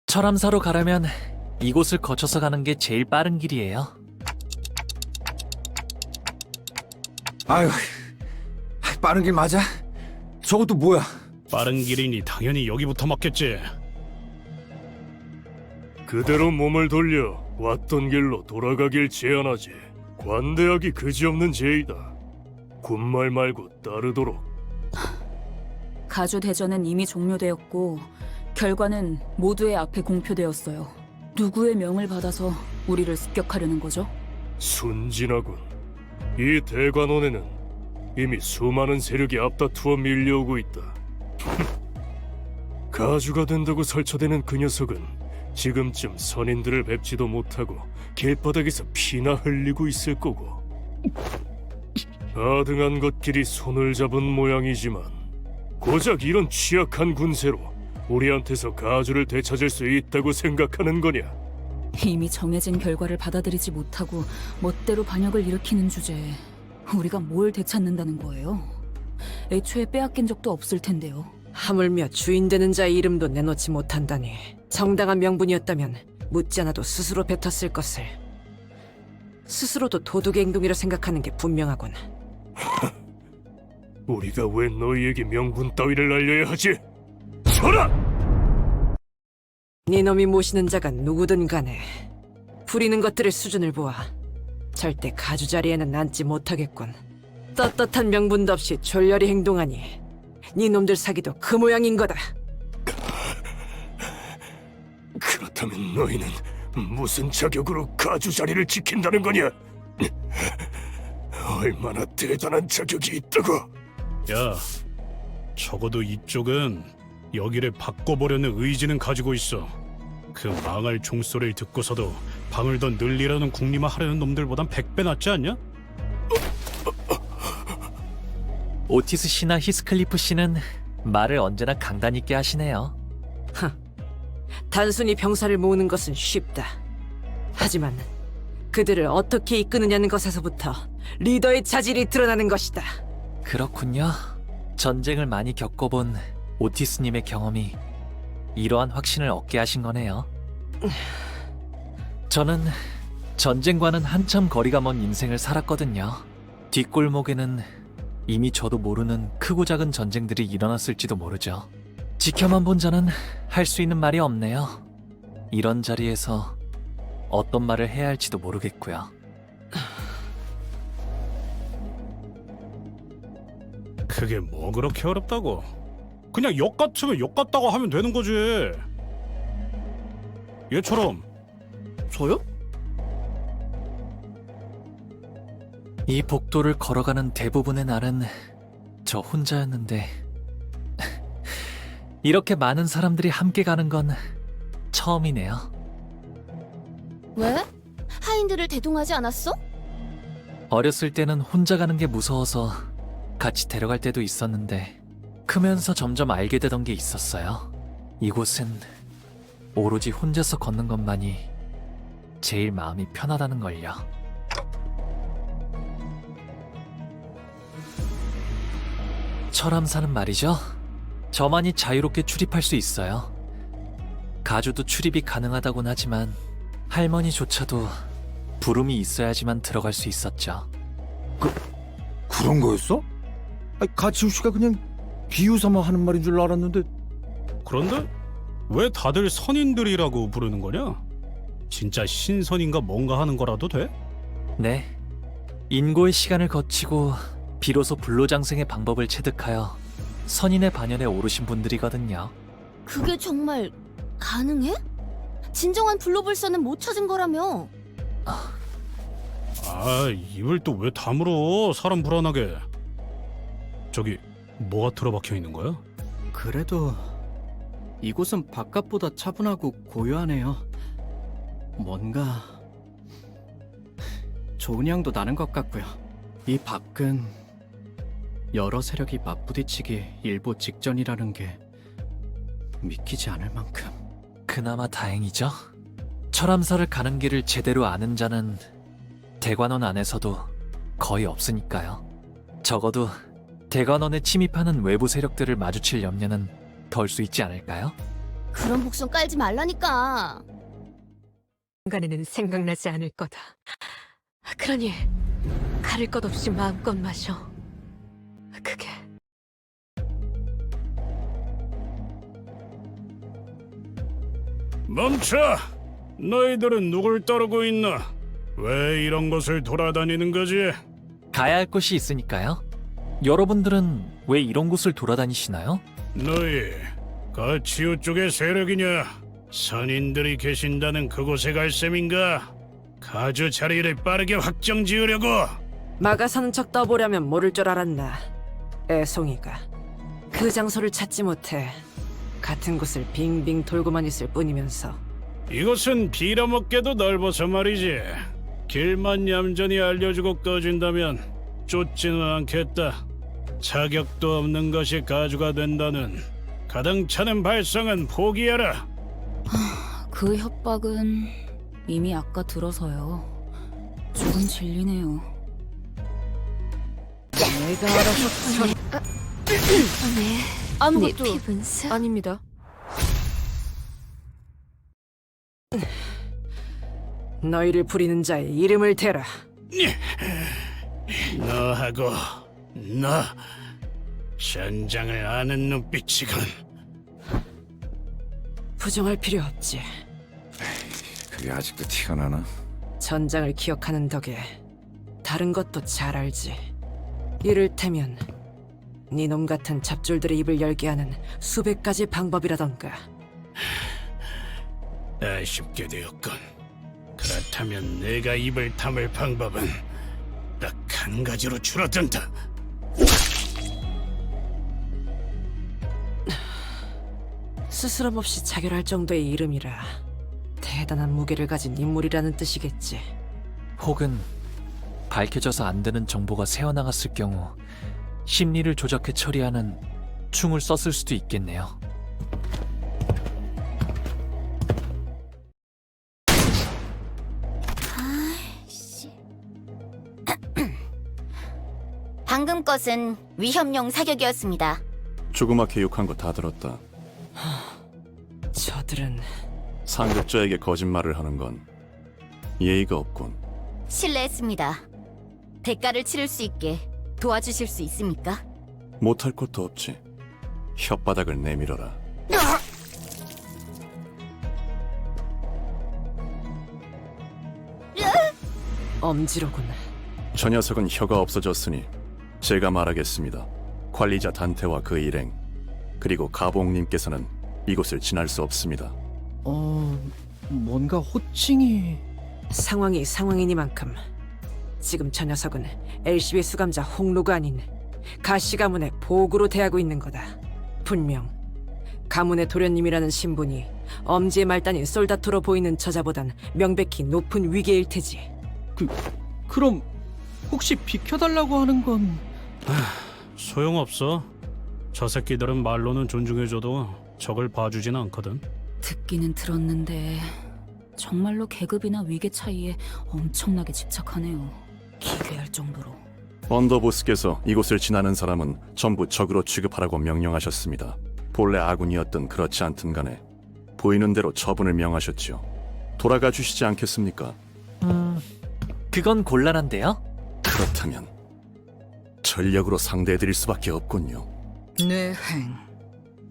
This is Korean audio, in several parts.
철암사로 가려면 이곳을 거쳐서 가는 게 제일 빠른 길이에요. 아유, 빠른 길 맞아? 저것도 뭐야? 빠른 길이니 당연히 여기부터 맞겠지. 그대로 몸을 돌려 왔던 길로 돌아가길 제안하지. 관대하기 그지없는 제의다. 군말 말고 따르도록. 가주 대전은 이미 종료되었고 결과는 모두의 앞에 공표되었어요. 누구의 명을 받아서 우리를 습격하려는 거죠? 순진하군. 이 대관원에는 이미 수많은 세력이 앞다투어 밀려오고 있다. 가주가 된다고 설쳐대는 그 녀석은 지금쯤 선인들을 뵙지도 못하고 길바닥에서 피나 흘리고 있을 거고, 아등한 것끼리 손을 잡은 모양이지만 고작 이런 취약한 군세로 우리한테서 가주를 되찾을 수 있다고 생각하는 거냐? 이미 정해진 결과를 받아들이지 못하고 멋대로 반역을 일으키는 주제에 우리가 뭘 되찾는다는 거예요? 애초에 빼앗긴 적도 없을 텐데요. 하물며 주인 되는 자의 이름도 내놓지 못한다니. 정당한 명분이었다면 묻지 않아도 스스로 뱉었을 것을. 스스로도 도둑의 행동이라 생각하는 게 분명하군. 우리가 왜 너희에게 명분 따위를 알려야 하지? 쳐라! 네 놈이 모시는 자가 누구든 간에 부리는 것들의 수준을 보아 절대 가주 자리에는 앉지 못하겠군. 떳떳한 명분도 없이 졸렬히 행동하니 네 놈들 사기도 그 모양인 거다. 그렇다면 너희는 무슨 자격으로 가주 자리를 지킨다는 거냐? 얼마나 대단한 자격이 있다고? 야, 적어도 이쪽은 여기를 바꿔보려는 의지는 가지고 있어. 그 망할 종소리를 듣고서도 방을 더 늘리라는 궁리만 하려는 놈들보단 100배 낫지 않냐? 오티스 씨나 히스클리프 씨는 말을 언제나 강단 있게 하시네요. 단순히 병사를 모으는 것은 쉽다. 하지만 그들을 어떻게 이끄느냐는 것에서부터 리더의 자질이 드러나는 것이다. 그렇군요. 전쟁을 많이 겪어본 오티스님의 경험이 이러한 확신을 얻게 하신 거네요. 저는 전쟁과는 한참 거리가 먼 인생을 살았거든요. 뒷골목에는 이미 저도 모르는 크고 작은 전쟁들이 일어났을지도 모르죠. 지켜만 본 자는 할 수 있는 말이 없네요. 이런 자리에서 어떤 말을 해야 할지도 모르겠고요. 그게 뭐 그렇게 어렵다고? 그냥 역 같으면 역 같다고 하면 되는 거지. 얘처럼. 저요? 이 복도를 걸어가는 대부분의 날은 저 혼자였는데 이렇게 많은 사람들이 함께 가는 건 처음이네요. 왜? 하인들을 대동하지 않았어? 어렸을 때는 혼자 가는 게 무서워서 같이 데려갈 때도 있었는데 크면서 점점 알게 되던 게 있었어요. 이곳은 오로지 혼자서 걷는 것만이 제일 마음이 편하다는 걸요. 철암사는 말이죠. 저만이 자유롭게 출입할 수 있어요. 가주도 출입이 가능하다곤 하지만 할머니조차도 부름이 있어야지만 들어갈 수 있었죠. 그런 거였어? 가치우 씨가 그냥 비유삼아 하는 말인 줄 알았는데. 그런데 왜 다들 선인들이라고 부르는 거냐? 진짜 신선인가 뭔가 하는 거라도 돼? 네. 인고의 시간을 거치고 비로소 불로장생의 방법을 체득하여 선인의 반열에 오르신 분들이거든요. 그게 정말 가능해? 진정한 불로불사는 못 찾은 거라며. 아, 입을 또 왜 다물어? 사람 불안하게. 저기 뭐가 틀어박혀 있는 거야? 그래도 이곳은 바깥보다 차분하고 고요하네요. 뭔가 좋은 향도 나는 것 같고요. 이 밖은 여러 세력이 맞부딪히기 일보 직전이라는 게 믿기지 않을 만큼. 그나마 다행이죠. 철암사를 가는 길을 제대로 아는 자는 대관원 안에서도 거의 없으니까요. 적어도 대관원에 침입하는 외부 세력들을 마주칠 염려는 덜 수 있지 않을까요? 그런 복선 깔지 말라니까. 간에는 생각나지 않을 거다. 그러니 가릴 것 없이 마음껏 마셔. 그게 멈춰! 너희들은 누굴 따르고 있나? 왜 이런 곳을 돌아다니는 거지? 가야 할 곳이 있으니까요. 여러분들은 왜 이런 곳을 돌아다니시나요? 너희 가치우 쪽의 세력이냐? 선인들이 계신다는 그곳에 갈 셈인가? 가주 자리를 빠르게 확정 지으려고? 막아서는 척 떠보려면 모를 줄 알았나. 애송이가 그 장소를 찾지 못해 같은 곳을 빙빙 돌고만 있을 뿐이면서 이곳은 빌어먹게도 넓어서 말이지. 길만 얌전히 알려주고 꺼진다면 쫓지는 않겠다. 자격도 없는 것이 가주가 된다는 가당차는 발상은 포기하라. 그 협박은 이미 아까 들어서요. 조금 질리네요. 내가 알아서 아무것도. 아닙니다. 너희를 부리는 자의 이름을 대라. 너하고 너 전장을 아는 눈빛이군. 부정할 필요 없지. 그게 아직도 티가 나나? 전장을 기억하는 덕에 다른 것도 잘 알지. 이를테면 네놈 같은 잡졸들의 입을 열게 하는 수백 가지 방법이라던가. 아쉽게 되었군. 그렇다면 내가 입을 다물 방법은 딱 한 가지로 줄어든다. 스스럼 없이 자결할 정도의 이름이라 대단한 무게를 가진 인물이라는 뜻이겠지. 혹은 밝혀져서 안 되는 정보가 새어나갔을 경우 심리를 조작해 처리하는 충을 썼을 수도 있겠네요. 방금 것은 위협용 사격이었습니다. 조그맣게 욕한 거 다 들었다. 저들은 상급자에게 거짓말을 하는 건 예의가 없군. 실례했습니다. 대가를 치를 수 있게 도와주실 수 있습니까? 못할 것도 없지. 혓바닥을 내밀어라. 엄지로군. 저 녀석은 혀가 없어졌으니 제가 말하겠습니다. 관리자 단테와 그 일행, 그리고 가봉님께서는 이곳을 지날 수 없습니다. 뭔가 호칭이... 상황이 상황이니만큼 지금 저 녀석은 LCB 수감자 홍로가 아닌 가시 가문의 보구로 대하고 있는 거다. 분명 가문의 도련님이라는 신분이 엄지의 말단인 솔다토로 보이는 저자보단 명백히 높은 위계일 테지. 그럼 혹시 비켜달라고 하는 건... 소용없어. 저 새끼들은 말로는 존중해줘도 적을 봐주진 않거든. 듣기는 들었는데 정말로 계급이나 위계 차이에 엄청나게 집착하네요. 기괴할 정도로. 언더보스께서 이곳을 지나는 사람은 전부 적으로 취급하라고 명령하셨습니다. 본래 아군이었든 그렇지 않든 간에 보이는 대로 처분을 명하셨지요. 돌아가 주시지 않겠습니까? 그건 곤란한데요? 그렇다면 전력으로 상대해드릴 수밖에 없군요. 뇌행,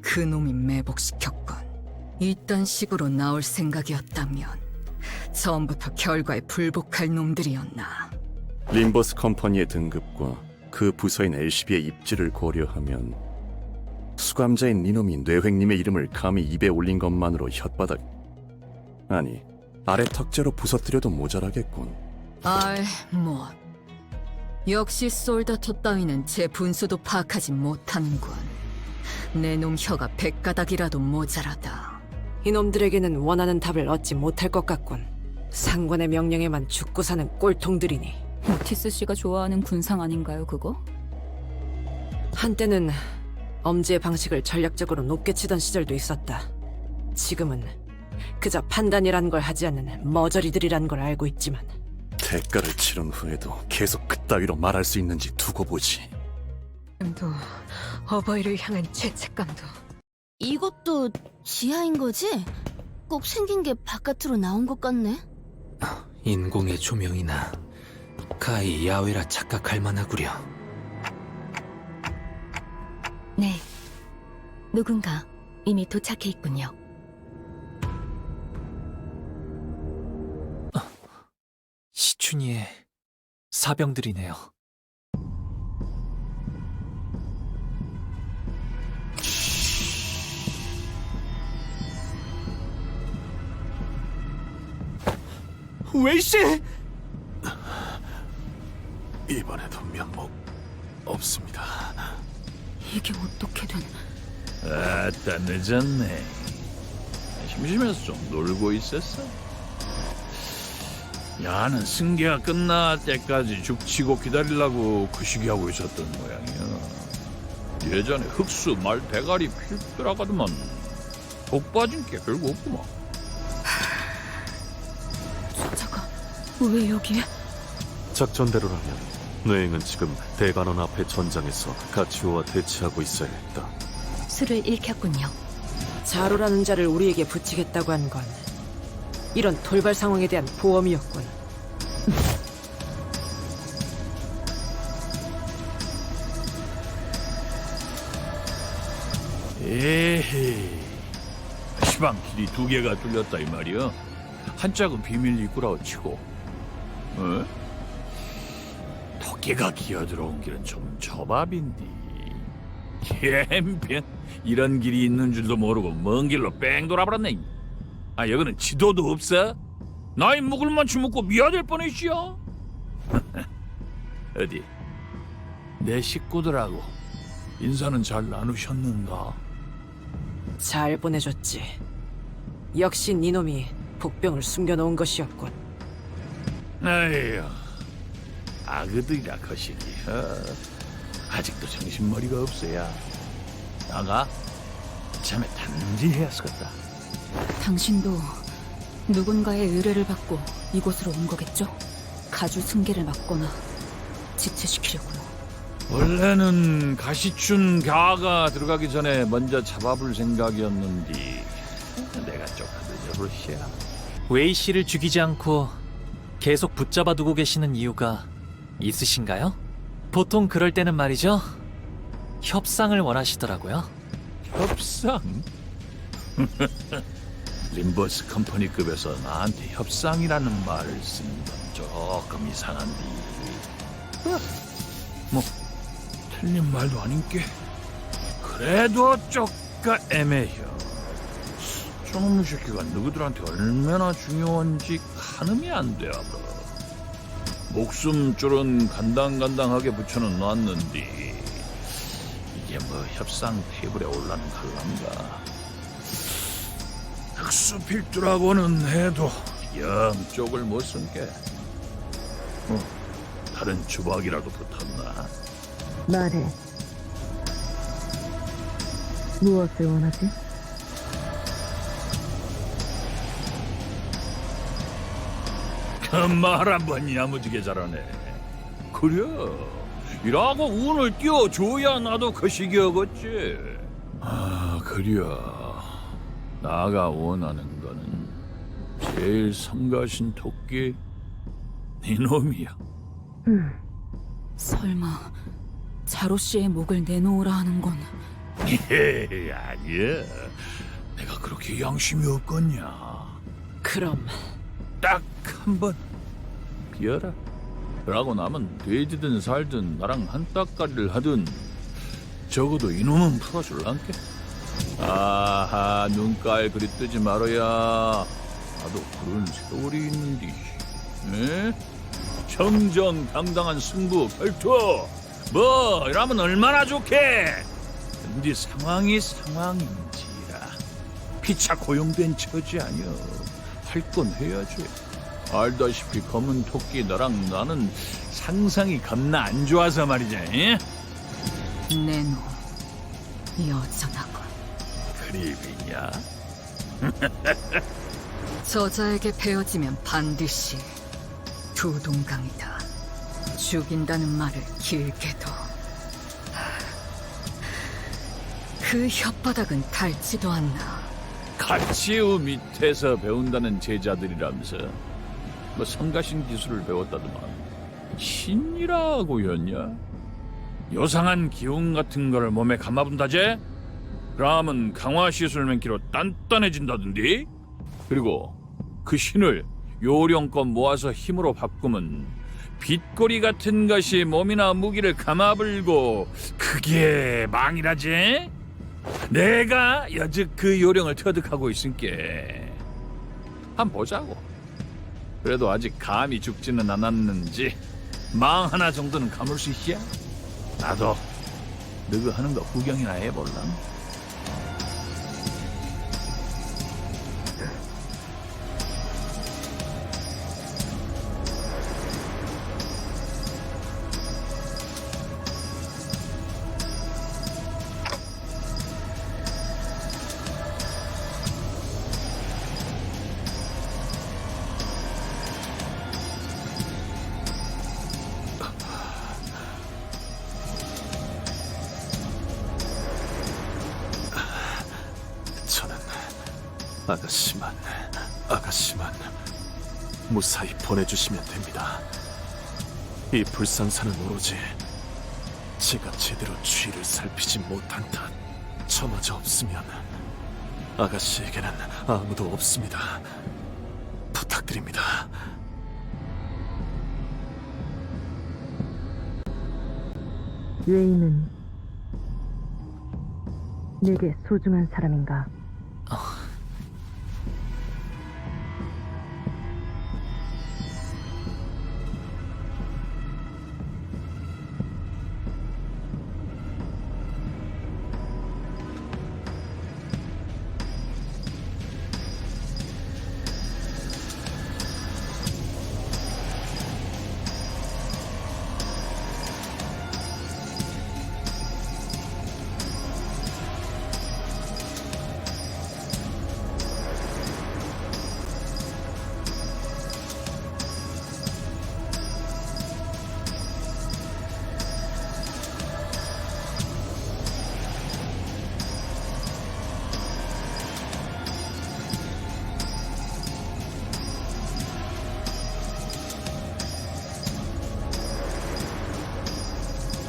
그놈이 매복시켰군. 이딴 식으로 나올 생각이었다면 처음부터 결과에 불복할 놈들이었나. 림버스 컴퍼니의 등급과 그 부서인 LCB의 입지를 고려하면 수감자인 이놈이 뇌획님의 이름을 감히 입에 올린 것만으로 혓바닥, 아니 아래 턱재로 부서뜨려도 모자라겠군. 아이, 뭐. 역시 솔다토 따위는 제 분수도 파악하지 못하는군. 내 놈 혀가 100가닥이라도 모자라다. 이놈들에게는 원하는 답을 얻지 못할 것 같군. 상관의 명령에만 죽고 사는 꼴통들이니. 오티스 씨가 좋아하는 군상 아닌가요, 그거? 한때는 엄지의 방식을 전략적으로 높게 치던 시절도 있었다. 지금은 그저 판단이란 걸 하지 않는 머저리들이란 걸 알고 있지만 대가를 치른 후에도 계속 그따위로 말할 수 있는지 두고 보지. 또 어버이를 향한 죄책감도 이것도 지하인 거지? 꼭 생긴 게 바깥으로 나온 것 같네. 인공의 조명이나 가히 야외라 착각할 만하구려. 네, 누군가 이미 도착해 있군요. 시춘이의 사병들이네요. 웨이씨! 이번에도 면목 없습니다. 이게 어떻게 된... 아따 늦었네. 심심해서 좀 놀고 있었어. 야는 승계가 끝날 때까지 죽치고 기다리려고 그 시기 하고 있었던 모양이야. 예전에 흑수 말 대가리 필더라가더만 독 빠진 게 별거 없구만. 숫자가 왜 여기에? 작전대로라면 뇌행은 지금 대관원 앞의 전장에서 가치호와 대치하고 있어야 했다. 술을 읽혔군요. 자루라는 자를 우리에게 붙이겠다고 한 건 이런 돌발 상황에 대한 보험이었군. 에헤이, 시방 길이 2개가 뚫렸다 이 말이야. 한 짝은 비밀 입구라고 치고, 토끼가 기어들어온 길은 좀 저밥인데 옌변 이런 길이 있는 줄도 모르고 먼 길로 뺑 돌아버렸네. 아, 여기는 지도도 없어? 나이 묵을 만치 묵고 미아될 뻔했지요. 어디 내 식구들하고 인사는 잘 나누셨는가? 잘 보내줬지. 역시 니놈이 복병을 숨겨놓은 것이었군. 에휴, 아그들이라 거시기. 아직도 정신머리가 없어야. 나가 참에 단지해야겠다. 당신도 누군가의 의뢰를 받고 이곳으로 온 거겠죠? 가주 승계를 막거나 지체시키려고요. 원래는 가시춘 갸가 들어가기 전에 먼저 잡아볼 생각이었는데 내가 조금 늦어버렸야. 웨이 씨를 죽이지 않고 계속 붙잡아 두고 계시는 이유가 있으신가요? 보통 그럴 때는 말이죠. 협상을 원하시더라고요. 협상? 림버스 컴퍼니급에서 나한테 협상이라는 말을 쓰는 건 조금 이상한데. 뭐 틀린 말도 아닌게. 그래도 쪼까 애매해요. 저놈의 새끼가 누구들한테 얼마나 중요한지 가늠이 안 돼. 목숨줄은 간당간당하게 붙여는 놨는데 이게 뭐 협상 테이블에 올라는 갈란가. 흑수필두라고는 해도 영 쪽을 못 쓴 게 다른 주박이라도 붙었나? 말해. 무엇을 원하지? 그 말 한번 야무지게 잘하네. 그래, 이라고 운을 띄워줘야 나도 그 시기였겠지. 아, 그려. 나가 원하는 거는 제일 성가신 토끼 니놈이야. 설마 자로 씨의 목을 내놓으라 하는 건... 아니야. 내가 그렇게 양심이 없겠냐. 그럼 딱 한 번 비어라. 그러고 나면 돼지든 살든 나랑 한따까리를 하든 적어도 이놈은 풀어줄란게. 아하, 눈깔 그리 뜨지 말아야. 나도 그런 세월이 있는데. 에? 정정당당한 승부 결투 뭐 이러면 얼마나 좋게. 근데 상황이 상황인지라 피차 고용된 처지 아니여. 할 건 해야지. 알다시피 검은 토끼 너랑 나는 상상이 겁나 안 좋아서 말이지. 내놈 여전하군. 그립이냐? 저자에게 베어지면 반드시 두 동강이다. 죽인다는 말을 길게도 그 혓바닥은 닳지도 않나. 가치우 밑에서 배운다는 제자들이라면서 뭐 성가신 기술을 배웠다더만 신이라고였냐? 요상한 기운 같은 거를 몸에 감아본다제? 그러면 강화 시술 맨키로 단단해진다던디? 그리고 그 신을 요령껏 모아서 힘으로 바꾸면 빗꼬리 같은 것이 몸이나 무기를 감아불고 그게 망이라지? 내가 여즉 그 요령을 터득하고 있으니께 한번 보자고. 그래도 아직 감이 죽지는 않았는지 망 하나 정도는 감을 수 있냐? 나도 너그 하는 거 구경이나 해볼람. 저는 아가씨만 무사히 보내주시면 됩니다. 이 불상사는 오로지 제가 제대로 주위를 살피지 못한 탓 저마저 없으면 아가씨에게는 아무도 없습니다. 부탁드립니다. 웨이는 내게 소중한 사람인가?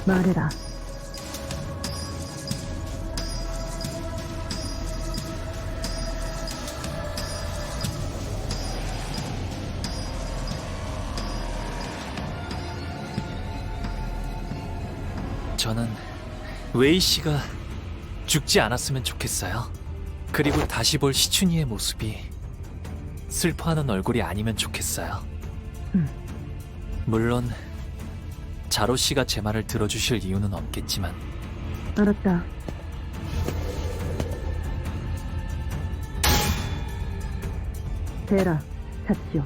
말해라. 저는 웨이 씨가 죽지 않았으면 좋겠어요. 그리고 다시 볼 시춘이의 모습이 슬퍼하는 얼굴이 아니면 좋겠어요. 물론 자로 씨가 제 말을 들어주실 이유는 없겠지만. 알았다. 대라, 사치요.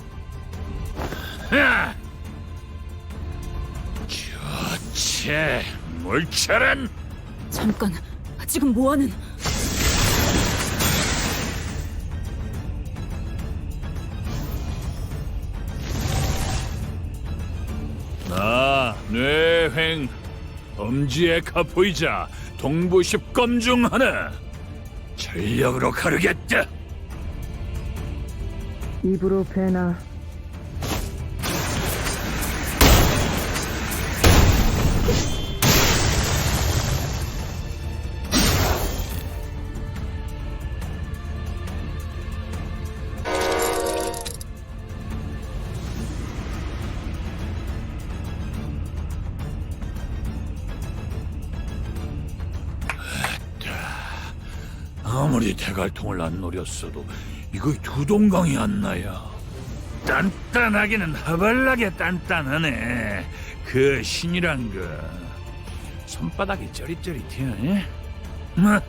좋지, 물철은. 잠깐, 지금 뭐하는? 나 뇌횡 엄지의 카포이자 동부 10검 중 하나 전력으로 가르겠다. 입으로 배나. 아무리 대갈통을 안 노렸어도 이거 두 동강이 안 나야. 단단하기는 허벌나게 단단하네. 그 신이란 거 손바닥이 쩌릿쩌릿해. 뭐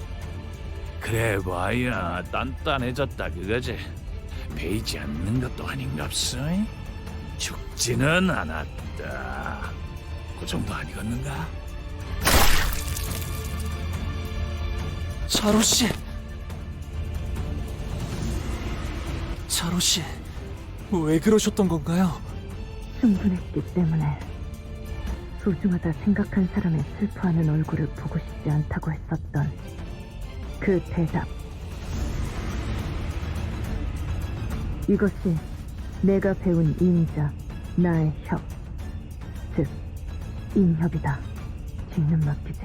그래 봐야 단단해졌다 그거지. 베이지 않는 것도 아닌갑소. 죽지는 않았다. 그 정도 아니겠는가? 자로씨! 자로씨, 왜 그러셨던 건가요? 충분했기 때문에 소중하다 생각한 사람의 슬퍼하는 얼굴을 보고 싶지 않다고 했었던 그 대답. 이것이 내가 배운 인자, 나의 협, 즉 인협이다. 뒤는 맡기지.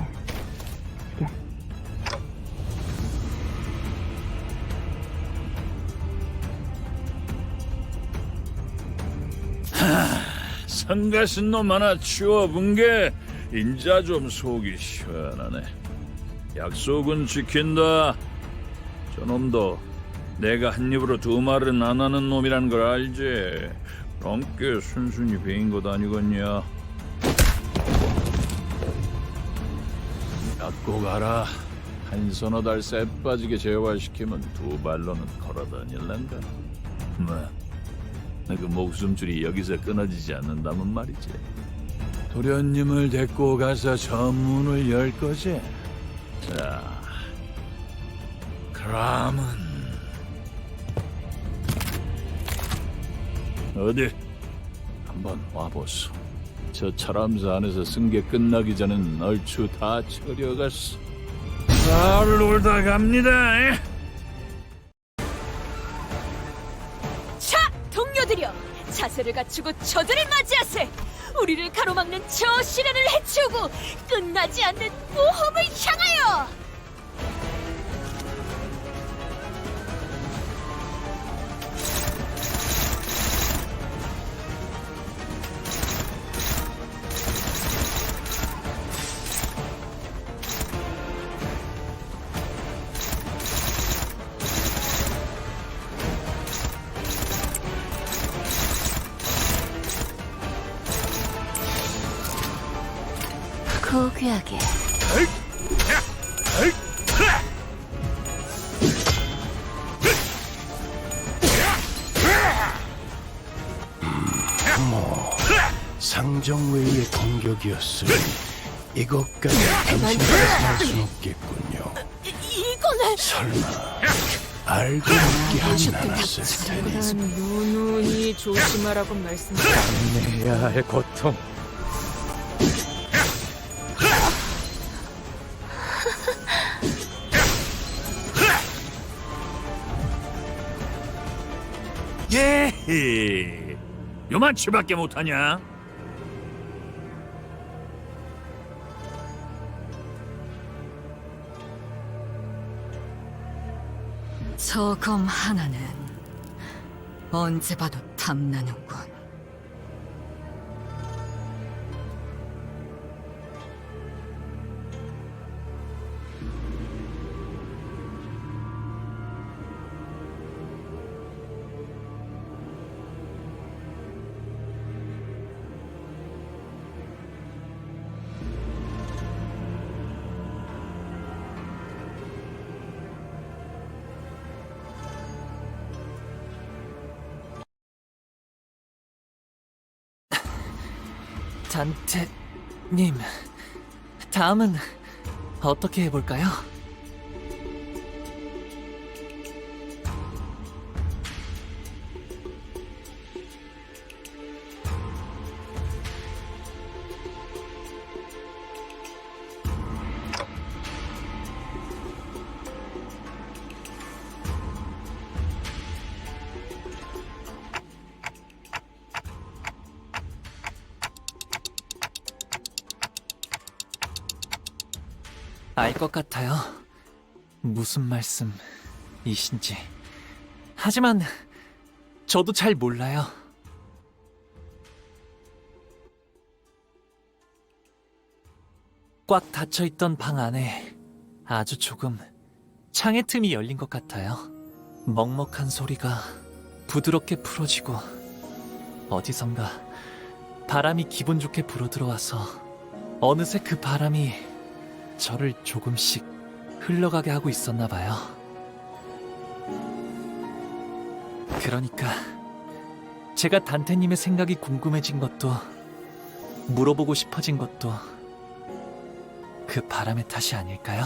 시계. 성가신 놈 하나 치워본 게 인자 좀 속이 시원하네. 약속은 지킨다. 저놈도 내가 한 입으로 두 말은 안 하는 놈이란 걸 알지? 넘게 순순히 베인 것 아니겠냐? 갖고 가라. 한 서너 달 쎄 빠지게 재활시키면 두 발로는 걸어다닐란다. 뭐, 그 목숨줄이 여기서 끊어지지 않는다면 말이지. 도련님을 데리고 가서 전문을 열 거지? 자, 그러면 어디 한번 와보소. 저 철암사 안에서 승계 끝나기 전엔 얼추 다 처려갔어. 잘 놀다 갑니다. 자, 동료들이여, 자세를 갖추고 저들을 맞이하세. 우리를 가로막는 저 시련을 해치우고 끝나지 않는 모험을 향하여. 고귀하게. 상정 외의 공격이었으니 이것까지 당신이 말씀할 수 없겠군요. 이거는 설마 알고 있게 하진 않았을 테니. 누누이 조심하라고 말씀드렸습니다. 내야 할 고통. 예, 요만치밖에 못하냐? 저 검 하나는 언제 봐도 탐나는군. 단테님, 다음은 어떻게 해볼까요? 알 것 같아요. 무슨 말씀이신지. 하지만 저도 잘 몰라요. 꽉 닫혀있던 방 안에 아주 조금 창의 틈이 열린 것 같아요. 먹먹한 소리가 부드럽게 풀어지고 어디선가 바람이 기분 좋게 불어들어와서 어느새 그 바람이 저를 조금씩 흘러가게 하고 있었나 봐요. 그러니까 제가 단테님의 생각이 궁금해진 것도 물어보고 싶어진 것도 그 바람의 탓이 아닐까요?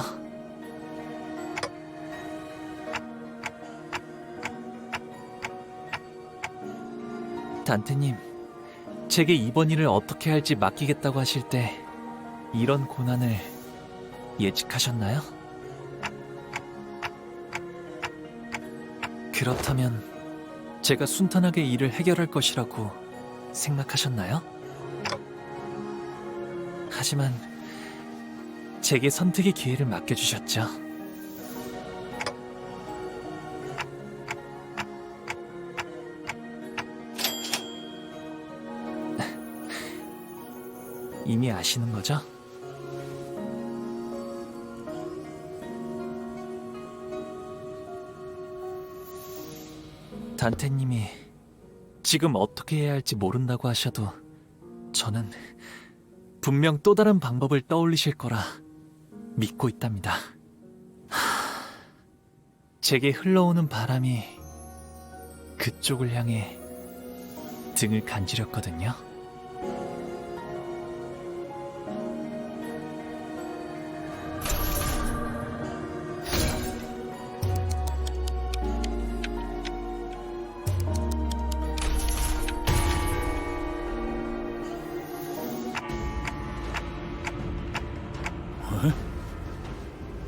단테님, 제게 이번 일을 어떻게 할지 맡기겠다고 하실 때 이런 고난을 예측하셨나요? 그렇다면 제가 순탄하게 일을 해결할 것이라고 생각하셨나요? 하지만 제게 선택의 기회를 맡겨주셨죠. 이미 아시는 거죠? 단테님이 지금 어떻게 해야 할지 모른다고 하셔도 저는 분명 또 다른 방법을 떠올리실 거라 믿고 있답니다. 제게 흘러오는 바람이 그쪽을 향해 등을 간지렸거든요.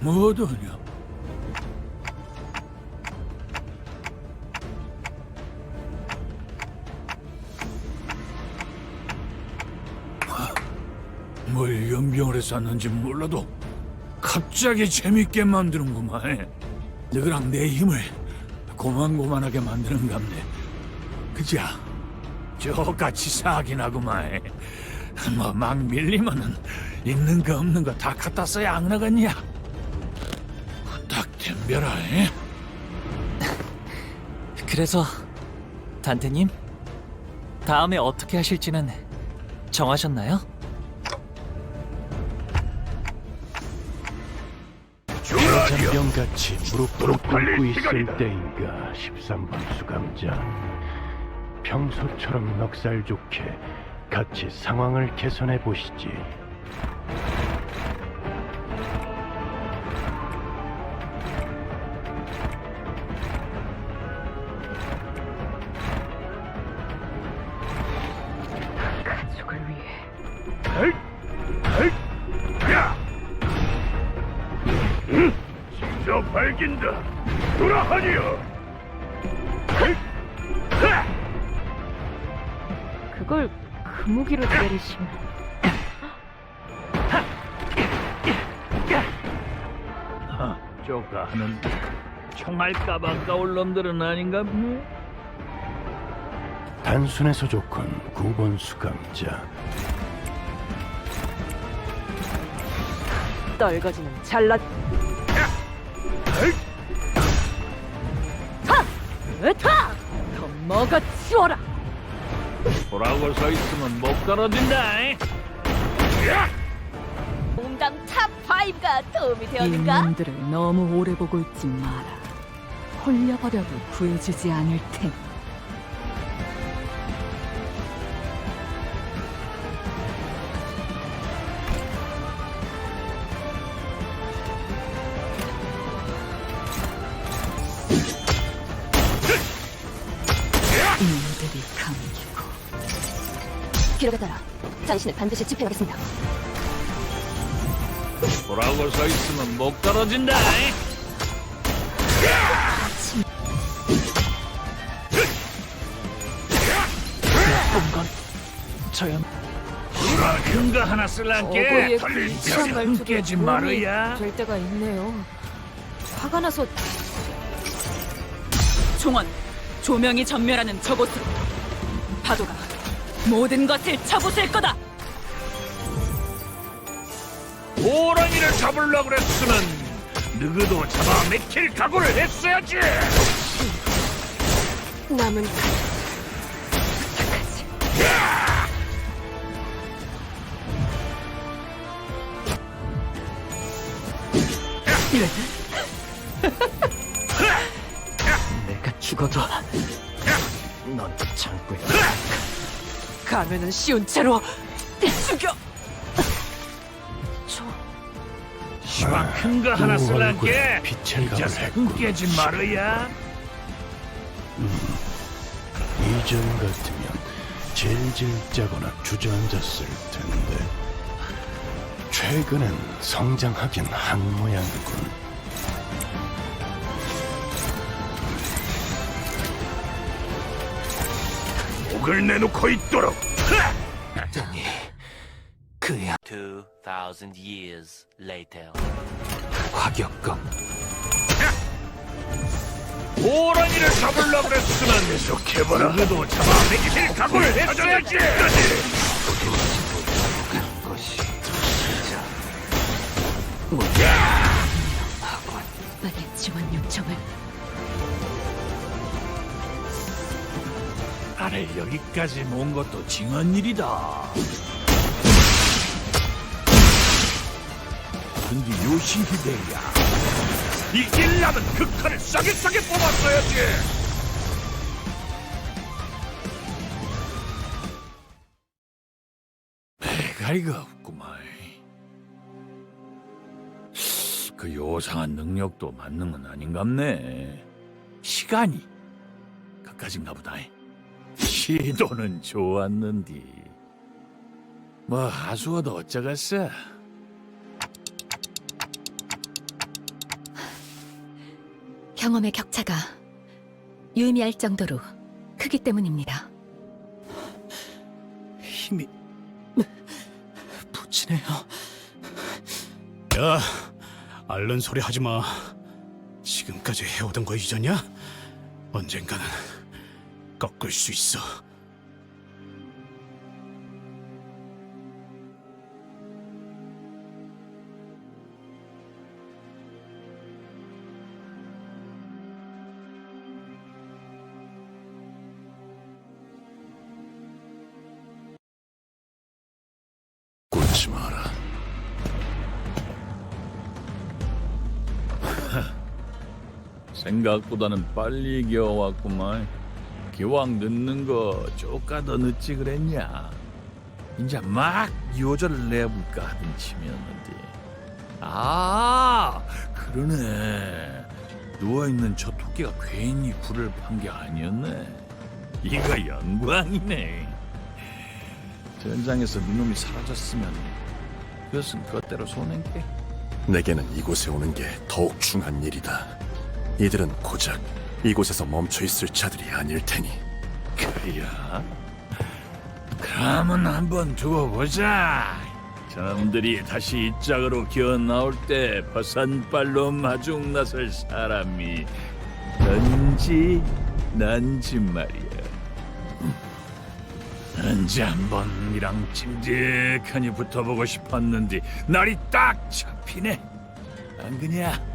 뭐더냐? 뭘 연병을 해서 샀는지 몰라도 갑자기 재밌게 만드는구만. 너랑 내 힘을 고만고만하게 만드는 갑네. 그죠? 저같이 사긴 하구만. 뭐 막 밀리면은 있는 거 없는 거 다 갖다 써야 안 나겠냐? 딱 덤벼라. 그래서 단테님, 다음에 어떻게 하실지는 정하셨나요? 전병같이 무릎 꿇고 있을 때인가 13번 수감자. 평소처럼 넉살 좋게 같이 상황을 개선해 보시지. 가족을 위해. 진짜 밝긴다. 돌아하니요. 그걸 그 무기로 때리시면. 쪼까 하는데 총알 까방까올 놈들은 아닌가 보네. 단순해서 좋군 9번 수감자. 떨거지는 잘라. 하! 으타! 더 먹어 치워라. 보라고 서 있으면 못 떨어진다. 몽당 탑5가 도움이 되었는가? 인물들을 너무 오래 보고 있지 마라. 홀려버려도 구해주지 않을 테니. 인물들이 감기고. 기록에 따라 당신을 반드시 집행하겠습니다. 보라고 서 있으면 못 떨어진다. 나쁜 건 저야. 큰 거 하나 쓸란게 털리지 깨지 말어야. 될 때가 있네요. 화가 나서. 종원, 조명이 전멸하는 저곳으로. 파도가 모든 것을 쳐부술 거다. 호랑이를 잡으려고 그랬으면 누구도 잡아 맥힐 각오를 했어야지. 남은 내가 죽어도 넌 참고 있어. 가면은 쉬운 채로 죽여. 시방 큰 거 하나 쓸란게 빛을 이자세 가했군. 깨지 말어야. 이전 같으면 질질 짜거나 주저앉았을 텐데 최근엔 성장하긴 한 모양이군. 목을 내놓고 있도록. 그야 2000 years later. 과격검 호랑이를 잡으려고 그랬으면 계속해봐라. 그래도 잡아내길 각오를 해줘야지. 것이 빨리 지원 요청을. 나를 여기까지 모은 것도 징한 일이다. 근데 요시히데야, 이기려면 그 칼을 싸게 뽑았어야지. 배가리가 없구만. 그 요상한 능력도 맞는 건 아닌갑네. 시간이 그까진가 보다. 시도는 좋았는디 뭐 하수어도 어쩌겠어. 경험의 격차가 유의미할 정도로 크기 때문입니다. 힘이 부치네요. 야, 앓는 소리 하지 마. 지금까지 해오던 거 잊었냐? 언젠가는 꺾을 수 있어. 꽂지 마라. 생각보다는 빨리 겨워왔구만. 기왕 늦는 거 조금 더 늦지 그랬냐? 이제 막 요절을 내볼까 하던 치면은데. 아, 그러네. 누워있는 저 토끼가 괜히 불을 판 게 아니었네. 이거 영광이네. 전장에서 니놈이 사라졌으면 그것은 그것대로 손해게. 내게는 이곳에 오는 게 더욱 중한 일이다. 이들은 고작 이곳에서 멈춰있을 자들이 아닐 테니. 그야? 그러면 한번 두고 보자. 저놈들이 다시 이 짝으로 기어 나올 때 버선발로 마중 나설 사람이 넌지 난지 말이야. 언제 한번 이랑 찐득하니 붙어보고 싶었는데 날이 딱 잡히네. 안 그냐?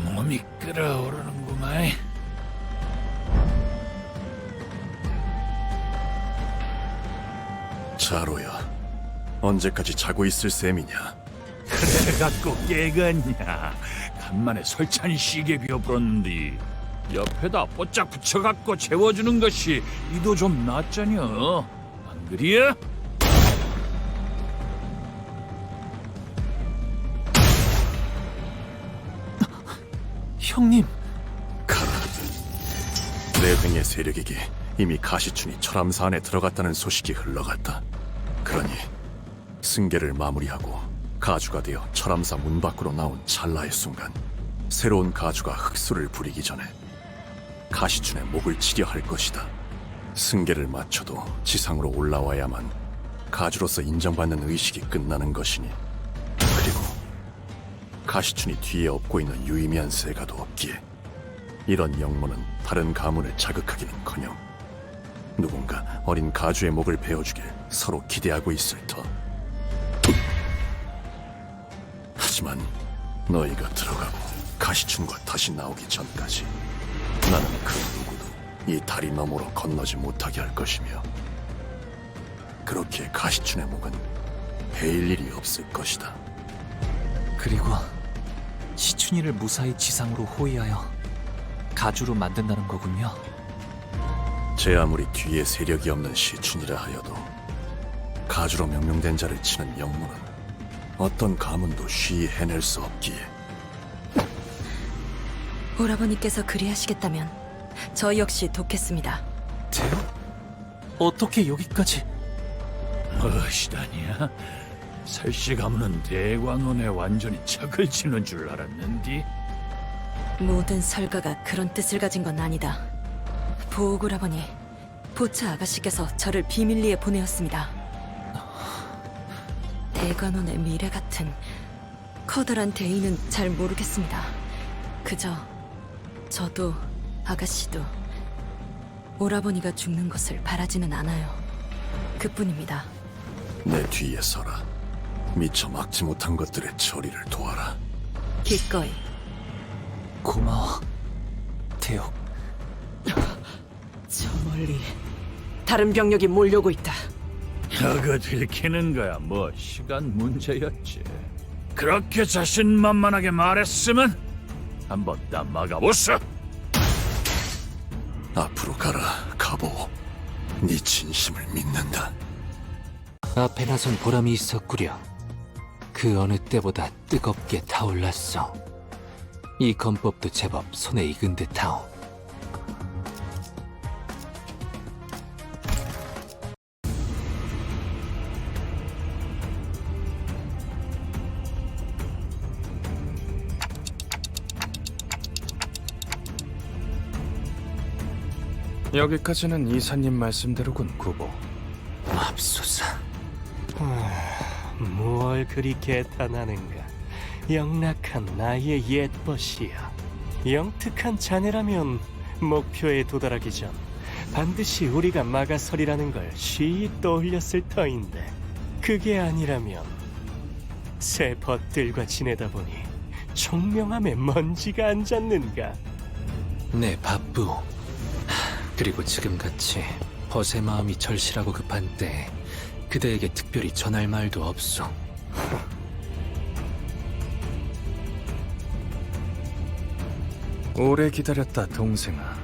몸이 끓어오르는구만. 자로야, 언제까지 자고 있을 셈이냐? 그래갖고 깨겠냐. 간만에 설찬 시계 비워버렸는데 옆에다 뽀짝 붙여갖고 재워주는 것이 이도 좀 낫잖여. 안 그리야? 형님, 내횡의 세력에게 이미 가시춘이 철암사 안에 들어갔다는 소식이 흘러갔다. 그러니 승계를 마무리하고 가주가 되어 철암사 문 밖으로 나온 찰나의 순간, 새로운 가주가 흑수를 부리기 전에 가시춘의 목을 치려 할 것이다. 승계를 마쳐도 지상으로 올라와야만 가주로서 인정받는 의식이 끝나는 것이니, 그리고 가시춘이 뒤에 업고 있는 유의미한 세가도 없기에 이런 영모는 다른 가문을 자극하기는커녕 누군가 어린 가주의 목을 베어주길 서로 기대하고 있을 터. 하지만 너희가 들어가고 가시춘과 다시 나오기 전까지 나는 그 누구도 이 다리 너머로 건너지 못하게 할 것이며, 그렇게 가시춘의 목은 베일 일이 없을 것이다. 그리고 시춘이를 무사히 지상으로 호위하여 가주로 만든다는 거군요. 제 아무리 뒤에 세력이 없는 시춘이라 하여도 가주로 명명된 자를 치는 영무는 어떤 가문도 쉬이 해낼 수 없기에. 오라버니께서 그리하시겠다면 저 역시 돕겠습니다. 어떻게 여기까지? 무엇이다니야? 설씨 가문은 대관원에 완전히 척을 치는 줄 알았는디. 모든 설가가 그런 뜻을 가진 건 아니다. 보옥오라버니, 보차 아가씨께서 저를 비밀리에 보내었습니다. 대관원의 미래 같은 커다란 대의는 잘 모르겠습니다. 그저 저도 아가씨도 오라버니가 죽는 것을 바라지는 않아요. 그뿐입니다. 내 뒤에 서라. 미처 막지 못한 것들의 처리를 도와라. 기꺼이. 고마워, 태욱. 저 멀리 다른 병력이 몰려오고 있다. 저거 들키는 거야 뭐 시간 문제였지. 그렇게 자신만만하게 말했으면 한번 딱 막아보소. 앞으로 가라, 가보. 네 진심을 믿는다. 앞에 나선 보람이 있었구려. 그 어느 때보다 뜨겁게 타올랐어. 이 검법도 제법 손에 익은 듯하오. 여기까지는 이사님 말씀대로군, 구보. 맙소사. 뭘 그리 개탄하는가? 영락한 나의 옛벗이야. 영특한 자네라면 목표에 도달하기 전 반드시 우리가 막아서리라는 걸 쉬이 떠올렸을 터인데 그게 아니라면 새 벗들과 지내다 보니 총명함에 먼지가 안 잤는가? 네, 바쁘. 그리고 지금같이 벗의 마음이 절실하고 급한 때 그대에게 특별히 전할 말도 없소. 오래 기다렸다, 동생아.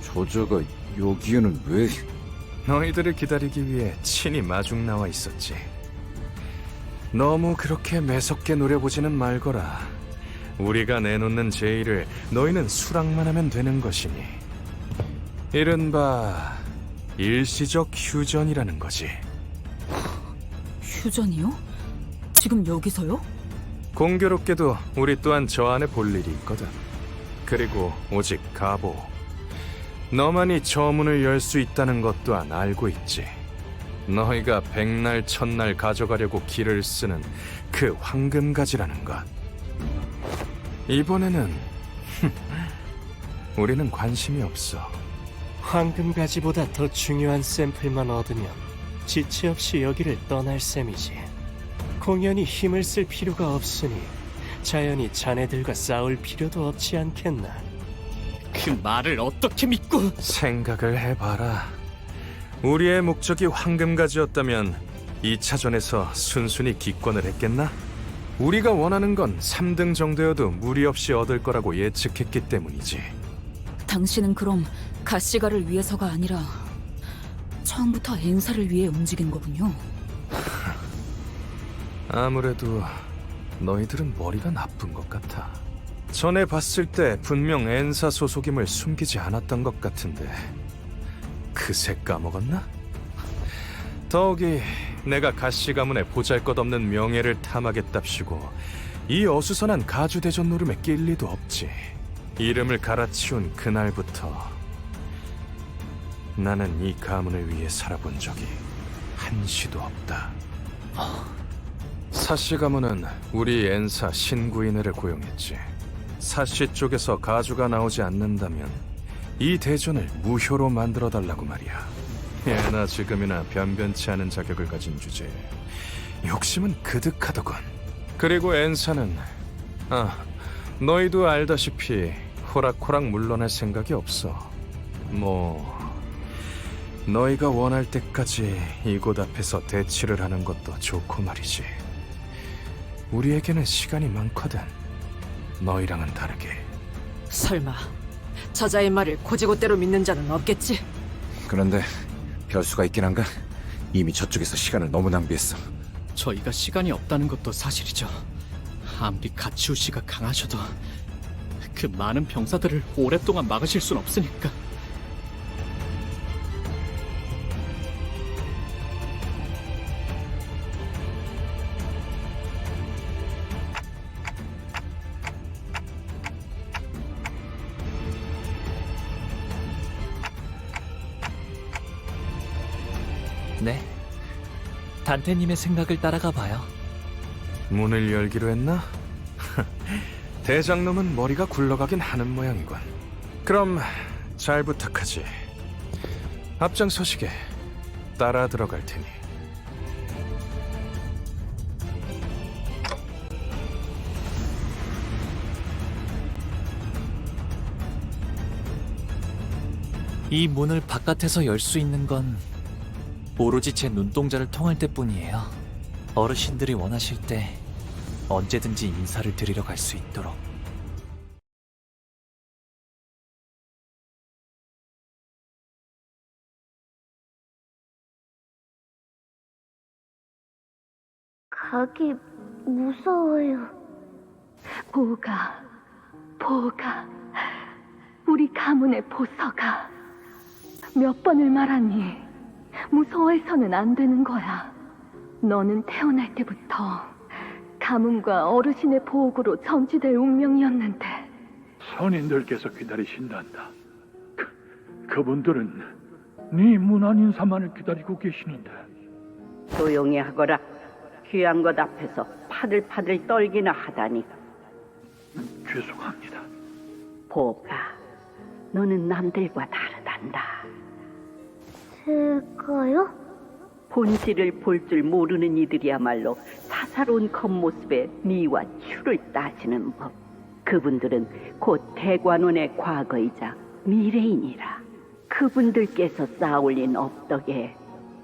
조저가 여기에는 왜? 너희들을 기다리기 위해 친히 마중 나와 있었지. 너무 그렇게 매섭게 노려보지는 말거라. 우리가 내놓는 제의를 너희는 수락만 하면 되는 것이니. 이른바 일시적 휴전이라는 거지. 휴전이요? 지금 여기서요? 공교롭게도 우리 또한 저 안에 볼 일이 있거든. 그리고 오직 가보. 너만이 저 문을 열 수 있다는 것 또한 알고 있지. 너희가 백날 천날 가져가려고 길을 쓰는 그 황금가지라는 것. 이번에는 우리는 관심이 없어. 황금가지보다 더 중요한 샘플만 얻으면 지체 없이 여기를 떠날 셈이지. 공연히 힘을 쓸 필요가 없으니 자연히 자네들과 싸울 필요도 없지 않겠나. 그 말을 어떻게 믿고? 생각을 해봐라. 우리의 목적이 황금가지였다면 2차전에서 순순히 기권을 했겠나? 우리가 원하는 건 3등 정도여도 무리 없이 얻을 거라고 예측했기 때문이지. 당신은 그럼 가시가를 위해서가 아니라 처음부터 엔사를 위해 움직인 거군요. 아무래도 너희들은 머리가 나쁜 것 같아. 전에 봤을 때 분명 엔사 소속임을 숨기지 않았던 것 같은데 그새 까먹었나? 더욱이 내가 가시 가문의 보잘것없는 명예를 탐하겠답시고 이 어수선한 가주대전 노름에 낄 리도 없지. 이름을 갈아치운 그날부터 나는 이 가문을 위해 살아본 적이 한시도 없다. 사씨 가문은 우리 엔사 신구인회를 고용했지. 사씨 쪽에서 가주가 나오지 않는다면 이 대전을 무효로 만들어달라고 말이야. 예나 지금이나 변변치 않은 자격을 가진 주제에 욕심은 그득하더군. 그리고 엔사는 너희도 알다시피 호락호락 물러날 생각이 없어. 너희가 원할 때까지 이곳 앞에서 대치를 하는 것도 좋고 말이지. 우리에게는 시간이 많거든. 너희랑은 다르게. 설마 저자의 말을 고지고대로 믿는 자는 없겠지? 그런데 별수가 있긴 한가? 이미 저쪽에서 시간을 너무 낭비했어. 저희가 시간이 없다는 것도 사실이죠. 아무리 가치우 씨가 강하셔도 그 많은 병사들을 오랫동안 막으실 순 없으니까. 단테님의 생각을 따라가 봐요. 문을 열기로 했나? 대장놈은 머리가 굴러가긴 하는 모양이군. 그럼 잘 부탁하지. 앞장서시게 따라 들어갈 테니. 이 문을 바깥에서 열 수 있는 건 오로지 제 눈동자를 통할 때뿐이에요. 어르신들이 원하실 때 언제든지 인사를 드리러 갈 수 있도록. 가기 무서워요. 보가, 우리 가문의 보서가 몇 번을 말하니 무서워해서는 안 되는 거야. 너는 태어날 때부터 가문과 어르신의 보호구로 점치될 운명이었는데. 선인들께서 기다리신단다. 그분들은 네 문안 인사만을 기다리고 계시는데. 조용히 하거라. 귀한 것 앞에서 파들파들 떨기나 하다니. 죄송합니다. 보가, 너는 남들과 다르단다. 제가요? 본질을 볼 줄 모르는 이들이야말로 사사로운 겉모습에 미와 추를 따지는 법. 그분들은 곧 대관원의 과거이자 미래이니라. 그분들께서 쌓아올린 업덕에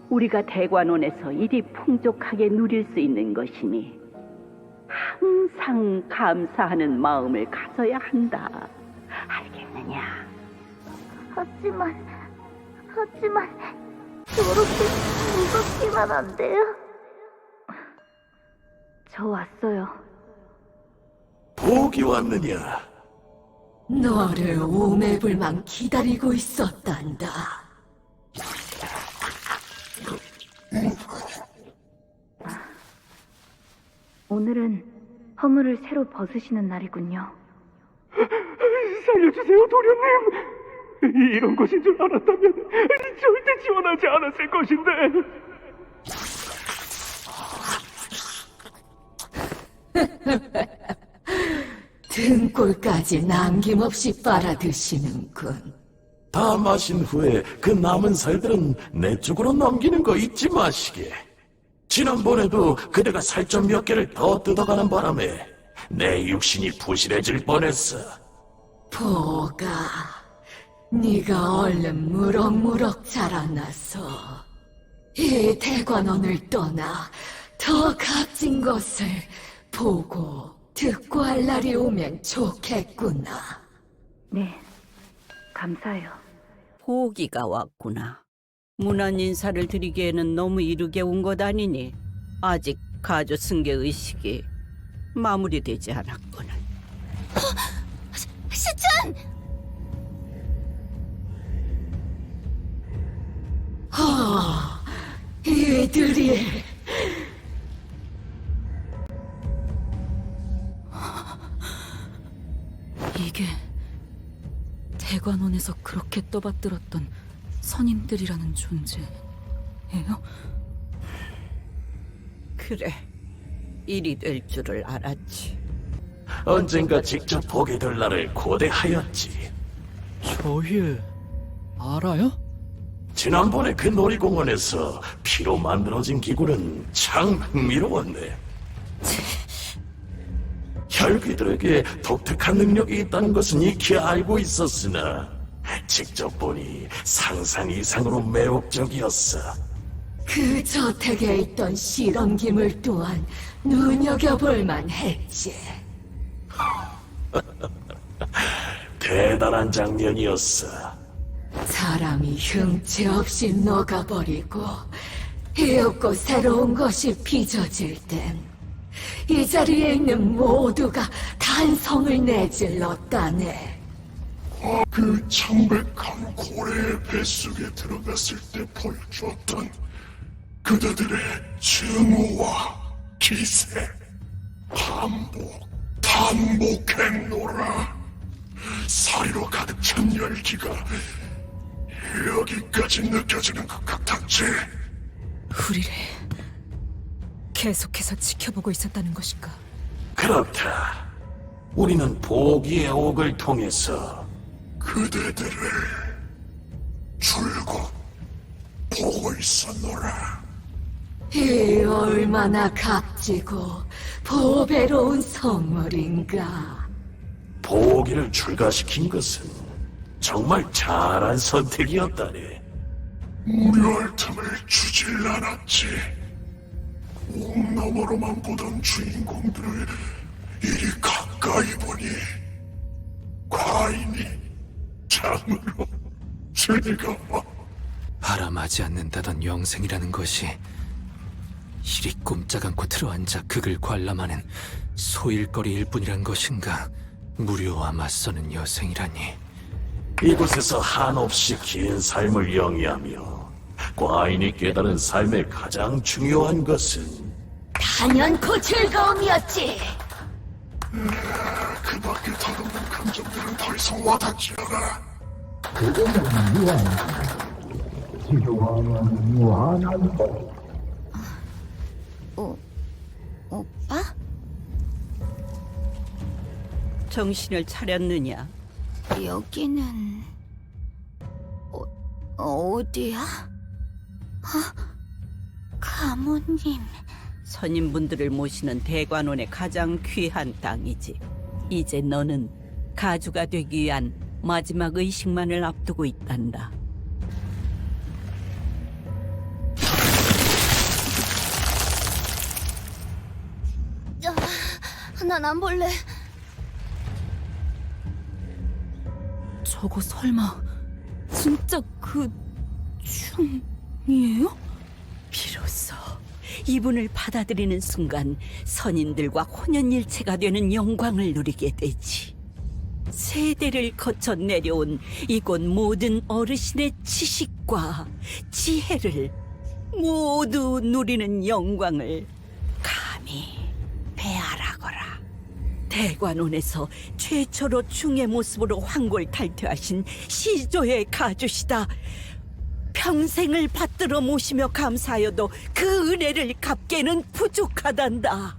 우리가 대관원에서 이리 풍족하게 누릴 수 있는 것이니 항상 감사하는 마음을 가져야 한다. 알겠느냐? 하지만 저렇게 무섭기만 한데요. 저 왔어요. 복이 왔느냐? 너를 오매불망 기다리고 있었단다. 오늘은 허물을 새로 벗으시는 날이군요. 살려주세요, 도련님. 이런 것인 줄 알았다면 절대 지원하지 않았을 것인데. 등골까지 남김없이 빨아드시는군. 다 마신 후에 그 남은 살들은 내 쪽으로 넘기는 거 잊지 마시게. 지난번에도 그대가 살점 몇 개를 더 뜯어가는 바람에 내 육신이 부실해질 뻔했어. 보가, 네가 얼른 무럭무럭 자라나서 이 대관원을 떠나 더 값진 것을 보고 듣고 할 날이 오면 좋겠구나. 네, 감사해요. 보기가 왔구나. 문안 인사를 드리기에는 너무 이르게 온 것 아니니 아직 가조 승계 의식이 마무리되지 않았구나. 시춘! 이들이 이게 대관원에서 그렇게 떠받들었던 선임들이라는 존재예요? 그래, 일이 될 줄을 알았지. 언젠가 직접 보게 될 날을 고대하였지. 저희 알아요? 지난번에 그 놀이공원에서 피로 만들어진 기구는 참 흥미로웠네. 혈귀들에게 독특한 능력이 있다는 것은 익히 알고 있었으나 직접 보니 상상 이상으로 매혹적이었어. 그 저택에 있던 실험기물 또한 눈여겨볼만 했지. 대단한 장면이었어. 사람이 흉체 없이 녹아버리고 이윽고 새로운 것이 빚어질 땐 이 자리에 있는 모두가 단성을 내질렀다네. 그 창백한 고래의 뱃속에 들어갔을 때 보여줬던 그대들의 증오와 기세, 반복했노라. 사리로 가득 찬 열기가 여기까지 느껴지는 것 같았지. 우리를 계속해서 지켜보고 있었다는 것일까? 그렇다. 우리는 보기의 옥을 통해서 그대들을 줄곧 보고 있었노라. 이 얼마나 값지고 보배로운 선물인가. 보기를 출가시킨 것은 정말 잘한 선택이었다네. 무료할 틈을 주질 않았지. 옥 너머로만 보던 주인공들을 이리 가까이 보니 과인이 장으로 즐거워. 바람하지 않는다던 영생이라는 것이 이리 꼼짝 않고 들어앉아 극을 관람하는 소일거리일 뿐이란 것인가? 무료와 맞서는 여생이라니. 이곳에서 한없이 긴 삶을 영위하며 과인이 깨달은 삶의 가장 중요한 것은 단연코 즐거움이었지. 그 밖에 다른 감정들은 더 이상 와닿지 않아. 오빠? 정신을 차렸느냐? 여기는 어디야? 가모님. 선임분들을 모시는 대관원의 가장 귀한 땅이지. 이제 너는 가주가 되기 위한 마지막 의식만을 앞두고 있단다. 난 안 볼래. 저거 설마 진짜 그 춤이에요? 비로소 이분을 받아들이는 순간 선인들과 혼연일체가 되는 영광을 누리게 되지. 세대를 거쳐 내려온 이곳 모든 어르신의 지식과 지혜를 모두 누리는 영광을 감히 배아라거라. 대관원에서 최초로 중의 모습으로 황골 탈퇴하신 시조의 가주시다. 평생을 받들어 모시며 감사하여도 그 은혜를 갚기에는 부족하단다.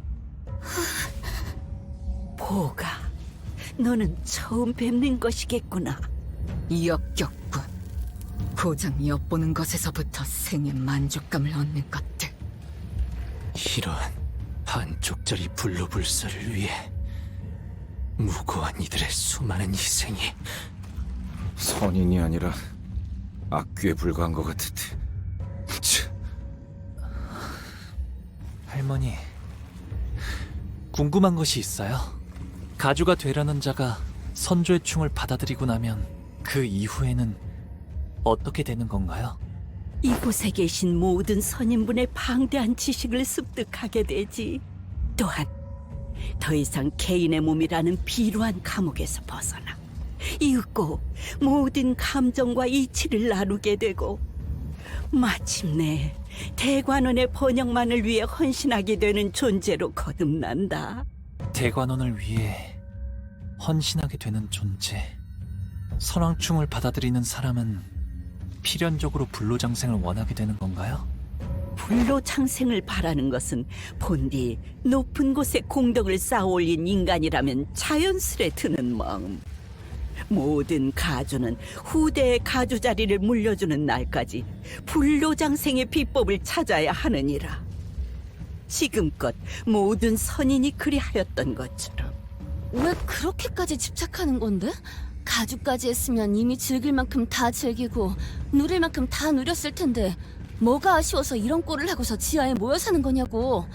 보가, 너는 처음 뵙는 것이겠구나. 역겹군. 고장 엿보는 것에서부터 생의 만족감을 얻는 것들. 이런 반쪽짜리 불로불서를 위해 무고한 이들의 수많은 희생이 선인이 아니라 악귀에 불과한 것 같은데. 할머니, 궁금한 것이 있어요. 가주가 되려는 자가 선조의 충을 받아들이고 나면 그 이후에는 어떻게 되는 건가요? 이곳에 계신 모든 선인분의 방대한 지식을 습득하게 되지. 또한 더 이상 개인의 몸이라는 비루한 감옥에서 벗어나 이윽고 모든 감정과 이치를 나누게 되고 마침내 대관원의 번영만을 위해 헌신하게 되는 존재로 거듭난다. 대관원을 위해 헌신하게 되는 존재. 선왕충을 받아들이는 사람은 필연적으로 불로장생을 원하게 되는 건가요? 불로장생을 바라는 것은 본디 높은 곳에 공덕을 쌓아올린 인간이라면 자연스레 드는 마음. 모든 가주는 후대의 가주 자리를 물려주는 날까지 불로장생의 비법을 찾아야 하느니라. 지금껏 모든 선인이 그리하였던 것처럼. 왜 그렇게까지 집착하는 건데? 가죽까지 했으면 이미 즐길 만큼 다 즐기고 누릴 만큼 다 누렸을 텐데 뭐가 아쉬워서 이런 꼴을 하고서 지하에 모여 사는 거냐고.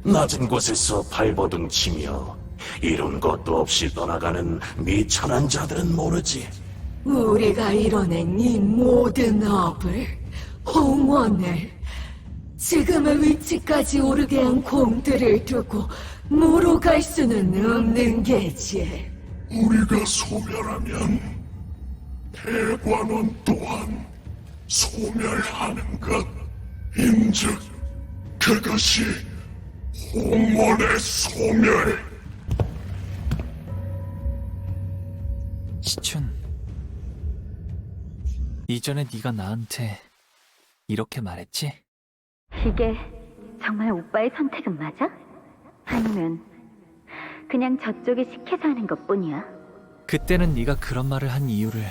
낮은 곳에서 발버둥 치며 이룬 것도 없이 떠나가는 미천한 자들은 모르지. 우리가 이뤄낸 이 모든 업을, 홍원을, 지금의 위치까지 오르게 한 공들을 두고 무로 갈 수는 없는 게지. 우리가 소멸하면 대관원 또한 소멸하는 것. 인즉 그것이 홍원의 소멸. 시춘, 이전에 네가 나한테 이렇게 말했지? 시계 정말 오빠의 선택은 맞아? 아니면 그냥 저쪽에 시켜서 하는 것뿐이야? 그때는 네가 그런 말을 한 이유를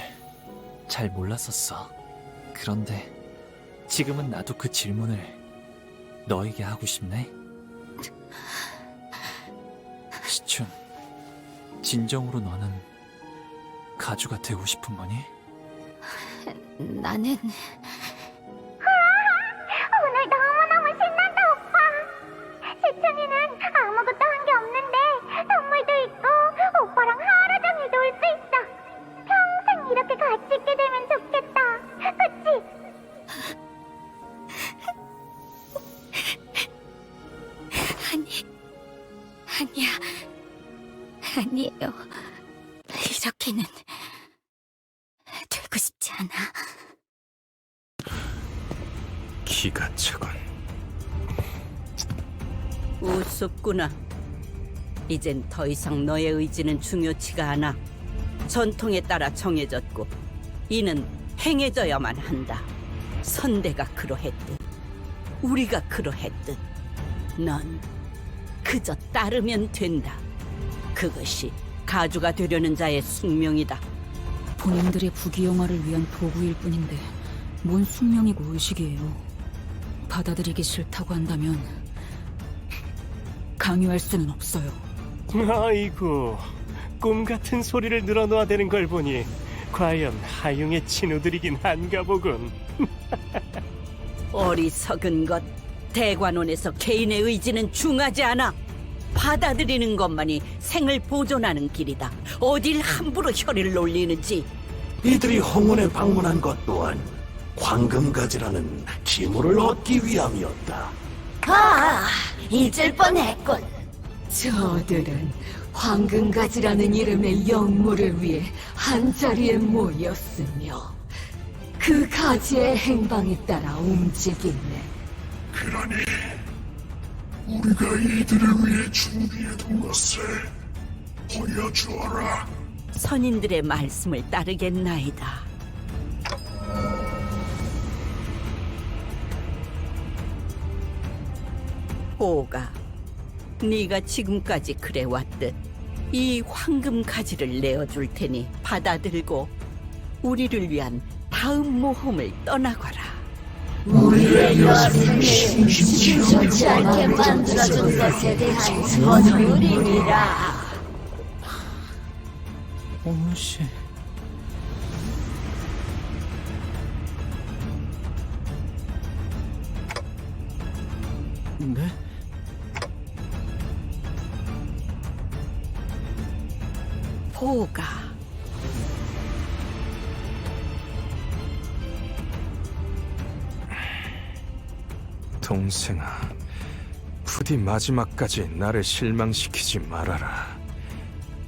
잘 몰랐었어. 그런데 지금은 나도 그 질문을 너에게 하고 싶네. 시춘, 진정으로 너는 가주가 되고 싶은 거니? 나는 오늘 너무너무 신난다, 오빠. 시춘이는 아무것도 한 게 없는데 선물도 있고 오빠랑 하루 종일 놀 수 있어. 평생 이렇게 같이 있게 되면 좋겠다. 그치? 아니야. 아니에요. 이렇게는 되고 싶지 않아. 기가 차군. 우습구나. 이젠 더 이상 너의 의지는 중요치가 않아. 전통에 따라 정해졌고 이는 행해져야만 한다. 선대가 그러했듯 우리가 그러했듯 넌 그저 따르면 된다. 그것이 가주가 되려는 자의 숙명이다. 본인들의 부귀영화를 위한 도구일 뿐인데 뭔 숙명이고 의식이에요. 받아들이기 싫다고 한다면 강요할 수는 없어요. 아이고, 꿈 같은 소리를 늘어놓아대는 걸 보니 과연 하융의 친우들이긴 한가 보군. 어리석은 것. 대관원에서 개인의 의지는 중하지 않아. 받아들이는 것만이 생을 보존하는 길이다. 어딜 함부로 혀를 놀리는지. 이들이 홍원에 방문한 것 또한 황금가지라는 기물을 얻기 위함이었다. 잊을 뻔했군. 저들은 황금가지라는 이름의 영물을 위해 한자리에 모였으며 그 가지의 행방에 따라 움직이네. 그러니 우리가 이들을 위해 준비해둔 것을 보여주어라. 선인들의 말씀을 따르겠나이다. 오가, 네가 지금까지 그래왔듯 이 황금 가지를 내어줄 테니 받아들고 우리를 위한 다음 모험을 떠나거라. 우리의 여생을 심심치 않게 만들어준 것에 대한 선물이니라. 오씨. 네? 보가, 동생아, 부디 마지막까지 나를 실망시키지 말아라.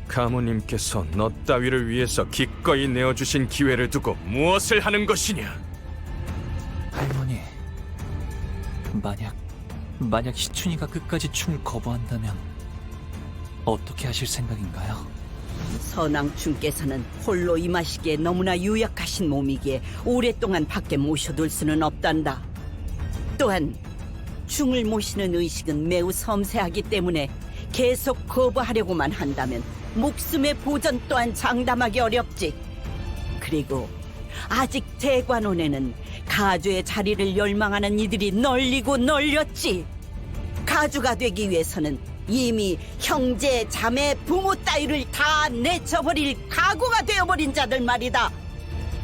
가무님께서 너 따위를 위해서 기꺼이 내어주신 기회를 두고 무엇을 하는 것이냐? 할머니, 만약 시춘이가 끝까지 춤을 거부한다면 어떻게 하실 생각인가요? 선왕충께서는 홀로 임하시기에 너무나 유약하신 몸이기에 오랫동안 밖에 모셔둘 수는 없단다. 또한 중을 모시는 의식은 매우 섬세하기 때문에 계속 거부하려고만 한다면 목숨의 보전 또한 장담하기 어렵지. 그리고 아직 대관원에는 가주의 자리를 열망하는 이들이 널리고 널렸지. 가주가 되기 위해서는 이미 형제, 자매, 부모 따위를 다 내쳐버릴 각오가 되어버린 자들 말이다.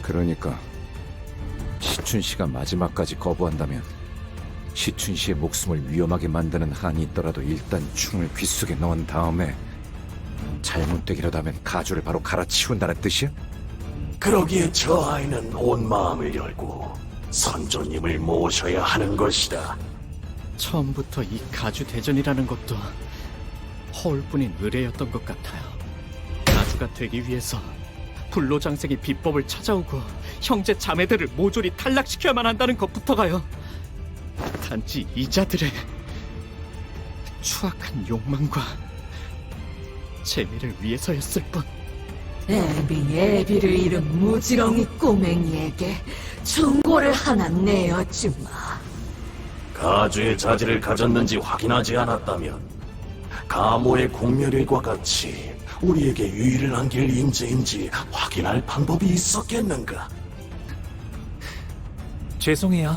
그러니까 시춘 씨가 마지막까지 거부한다면 시춘 씨의 목숨을 위험하게 만드는 한이 있더라도 일단 충을 귓속에 넣은 다음에 잘못되기라도 하면 가주를 바로 갈아치운다는 뜻이야? 그러기에 저 아이는 온 마음을 열고 선조님을 모셔야 하는 것이다. 처음부터 이 가주 대전이라는 것도 허울뿐인 의뢰였던 것 같아요. 가주가 되기 위해서 불로장생이 비법을 찾아오고 형제 자매들을 모조리 탈락시켜야만 한다는 것부터가요. 단지 이자들의 추악한 욕망과 재미를 위해서였을 뿐. 애비를 잃은 무지렁이 꼬맹이에게 충고를 하나 내어주마. 가주의 자질을 가졌는지 확인하지 않았다면 가모의 공멸일과 같이 우리에게 유의를 안길 인재인지 확인할 방법이 있었겠는가? 죄송해요,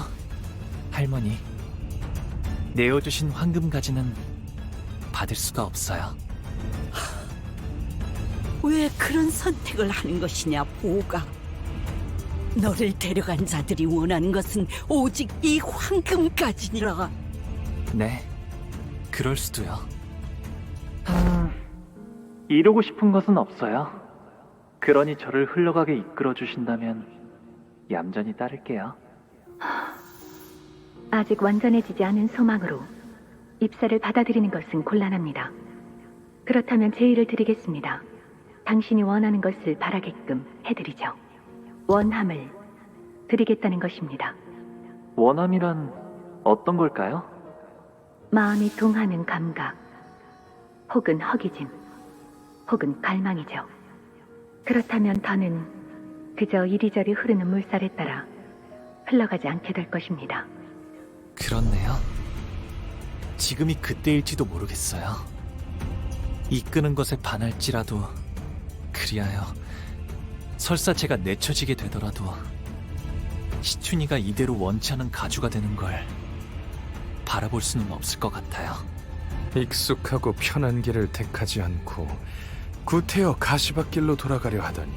할머니. 내어주신 황금가지는 받을 수가 없어요. 왜 그런 선택을 하는 것이냐, 보가? 너를 데려간 자들이 원하는 것은 오직 이 황금가지니라. 네, 그럴 수도요. 이루고 싶은 것은 없어요. 그러니 저를 흘러가게 이끌어 주신다면 얌전히 따를게요. 아직 완전해지지 않은 소망으로 입사를 받아들이는 것은 곤란합니다. 그렇다면 제의를 드리겠습니다. 당신이 원하는 것을 바라게끔 해드리죠. 원함을 드리겠다는 것입니다. 원함이란 어떤 걸까요? 마음이 동하는 감각, 혹은 허기짐, 혹은 갈망이죠. 그렇다면 더는 그저 이리저리 흐르는 물살에 따라 흘러가지 않게 될 것입니다. 그렇네요. 지금이 그때일지도 모르겠어요. 이끄는 것에 반할지라도 그리하여 설사 제가 내쳐지게 되더라도 시춘이가 이대로 원치 않은 가주가 되는 걸 바라볼 수는 없을 것 같아요. 익숙하고 편한 길을 택하지 않고 구태여 가시밭길로 돌아가려 하더니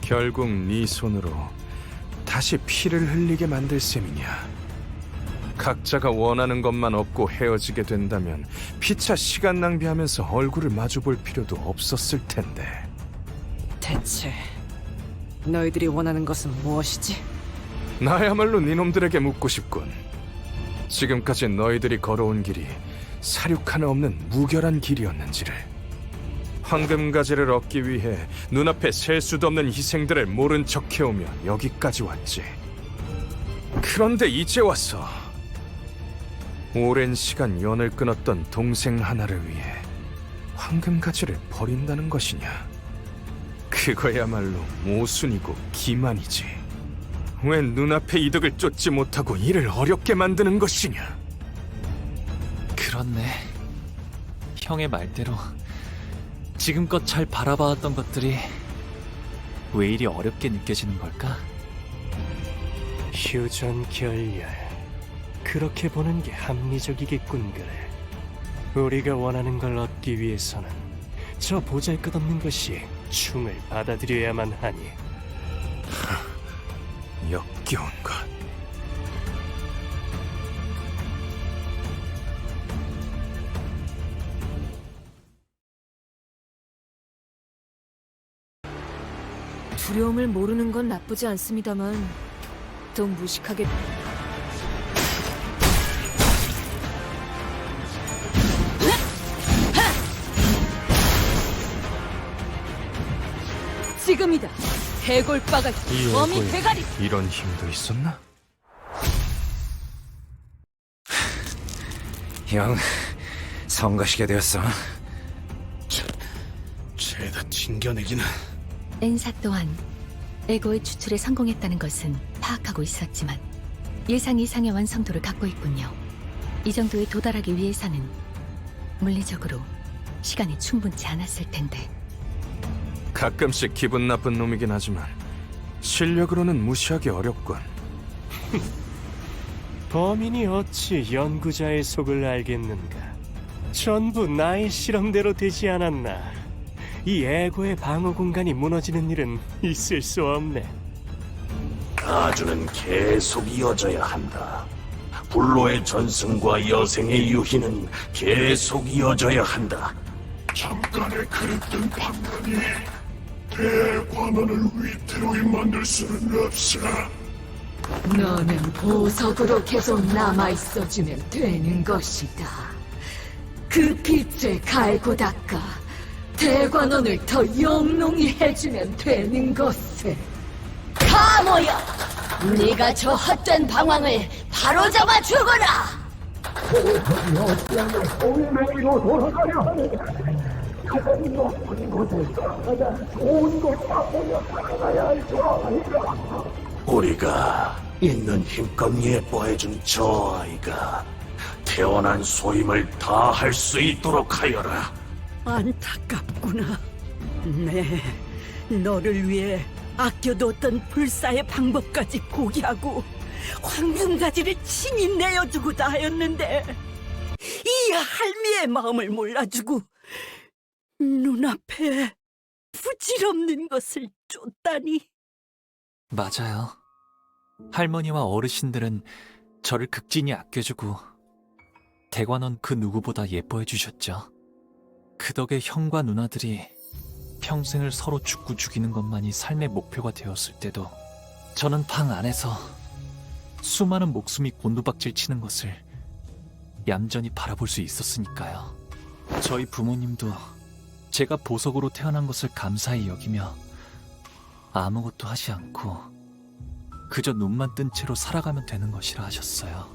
결국 네 손으로 다시 피를 흘리게 만들 셈이냐. 각자가 원하는 것만 얻고 헤어지게 된다면 피차 시간 낭비하면서 얼굴을 마주볼 필요도 없었을 텐데. 대체 너희들이 원하는 것은 무엇이지? 나야말로 니놈들에게 묻고 싶군. 지금까지 너희들이 걸어온 길이 사륙 하나 없는 무결한 길이었는지를. 황금가지를 얻기 위해 눈앞에 셀 수도 없는 희생들을 모른 척 해오며 여기까지 왔지. 그런데 이제 와서 오랜 시간 연을 끊었던 동생 하나를 위해 황금가지를 버린다는 것이냐. 그거야말로 모순이고 기만이지. 왜 눈앞의 이득을 쫓지 못하고 이를 어렵게 만드는 것이냐. 그렇네. 형의 말대로 지금껏 잘 바라봐왔던 것들이 왜 이리 어렵게 느껴지는 걸까? 휴전결렬. 그렇게 보는 게 합리적이겠군. 그래. 우리가 원하는 걸 얻기 위해서는 저 보잘것없는 것이 충을 받아들여야만 하니. 역겨운 것. 두려움을 모르는 건 나쁘지 않습니다만 더 무식하게 지금이다. 해골바가 이 범이 얼굴에 대가리. 이런 힘도 있었나? 형, 성가시게 되었어. 죄다 튕겨내기는. 엔사 또한 에고의 추출에 성공했다는 것은 파악하고 있었지만 예상 이상의 완성도를 갖고 있군요. 이 정도에 도달하기 위해서는 물리적으로 시간이 충분치 않았을 텐데. 가끔씩 기분 나쁜 놈이긴 하지만 실력으로는 무시하기 어렵군. 범인이 어찌 연구자의 속을 알겠는가. 전부 나의 실험대로 되지 않았나. 이 에고의 방어 공간이 무너지는 일은 있을 수 없네. 가주는 계속 이어져야 한다. 불로의 전승과 여생의 유희는 계속 이어져야 한다. 잠깐의 그릇된 판단이 대관원을 위태로이 만들 수는 없어. 너는 보석으로 계속 남아있어주면 되는 것이다. 그 빛을 갈고 닦아 대관원을 더 영롱히 해주면 되는 것을. 가모여! 네가 저 헛된 방황을 바로잡아 주거라! 동맹이로 돌아가려 하느냐. 가장 높은 곳을 가장 좋은 곳 앞으로 나가야 할 줄 아니까. 우리가 있는 힘껏 예뻐해준 저 아이가 태어난 소임을 다 할 수 있도록 하여라. 안타깝구나. 네, 너를 위해 아껴뒀던 불사의 방법까지 포기하고 황금가지를 친히 내어주고자 하였는데 이 할미의 마음을 몰라주고 눈앞에 부질없는 것을 쫓다니. 맞아요. 할머니와 어르신들은 저를 극진히 아껴주고 대관원 그 누구보다 예뻐해 주셨죠. 그 덕에 형과 누나들이 평생을 서로 죽고 죽이는 것만이 삶의 목표가 되었을 때도 저는 방 안에서 수많은 목숨이 곤두박질 치는 것을 얌전히 바라볼 수 있었으니까요. 저희 부모님도 제가 보석으로 태어난 것을 감사히 여기며 아무것도 하지 않고 그저 눈만 뜬 채로 살아가면 되는 것이라 하셨어요.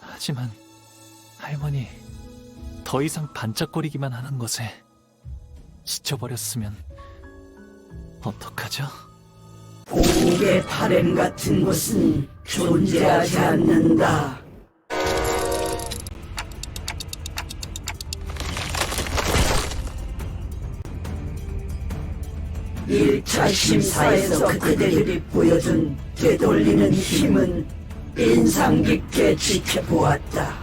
하지만 할머니, 더 이상 반짝거리기만 하는 것에 지쳐버렸으면 어떡하죠? 복의 바램 같은 것은 존재하지 않는다. 일차 심사에서 그들이 보여준 되돌리는 힘은 인상 깊게 지켜보았다.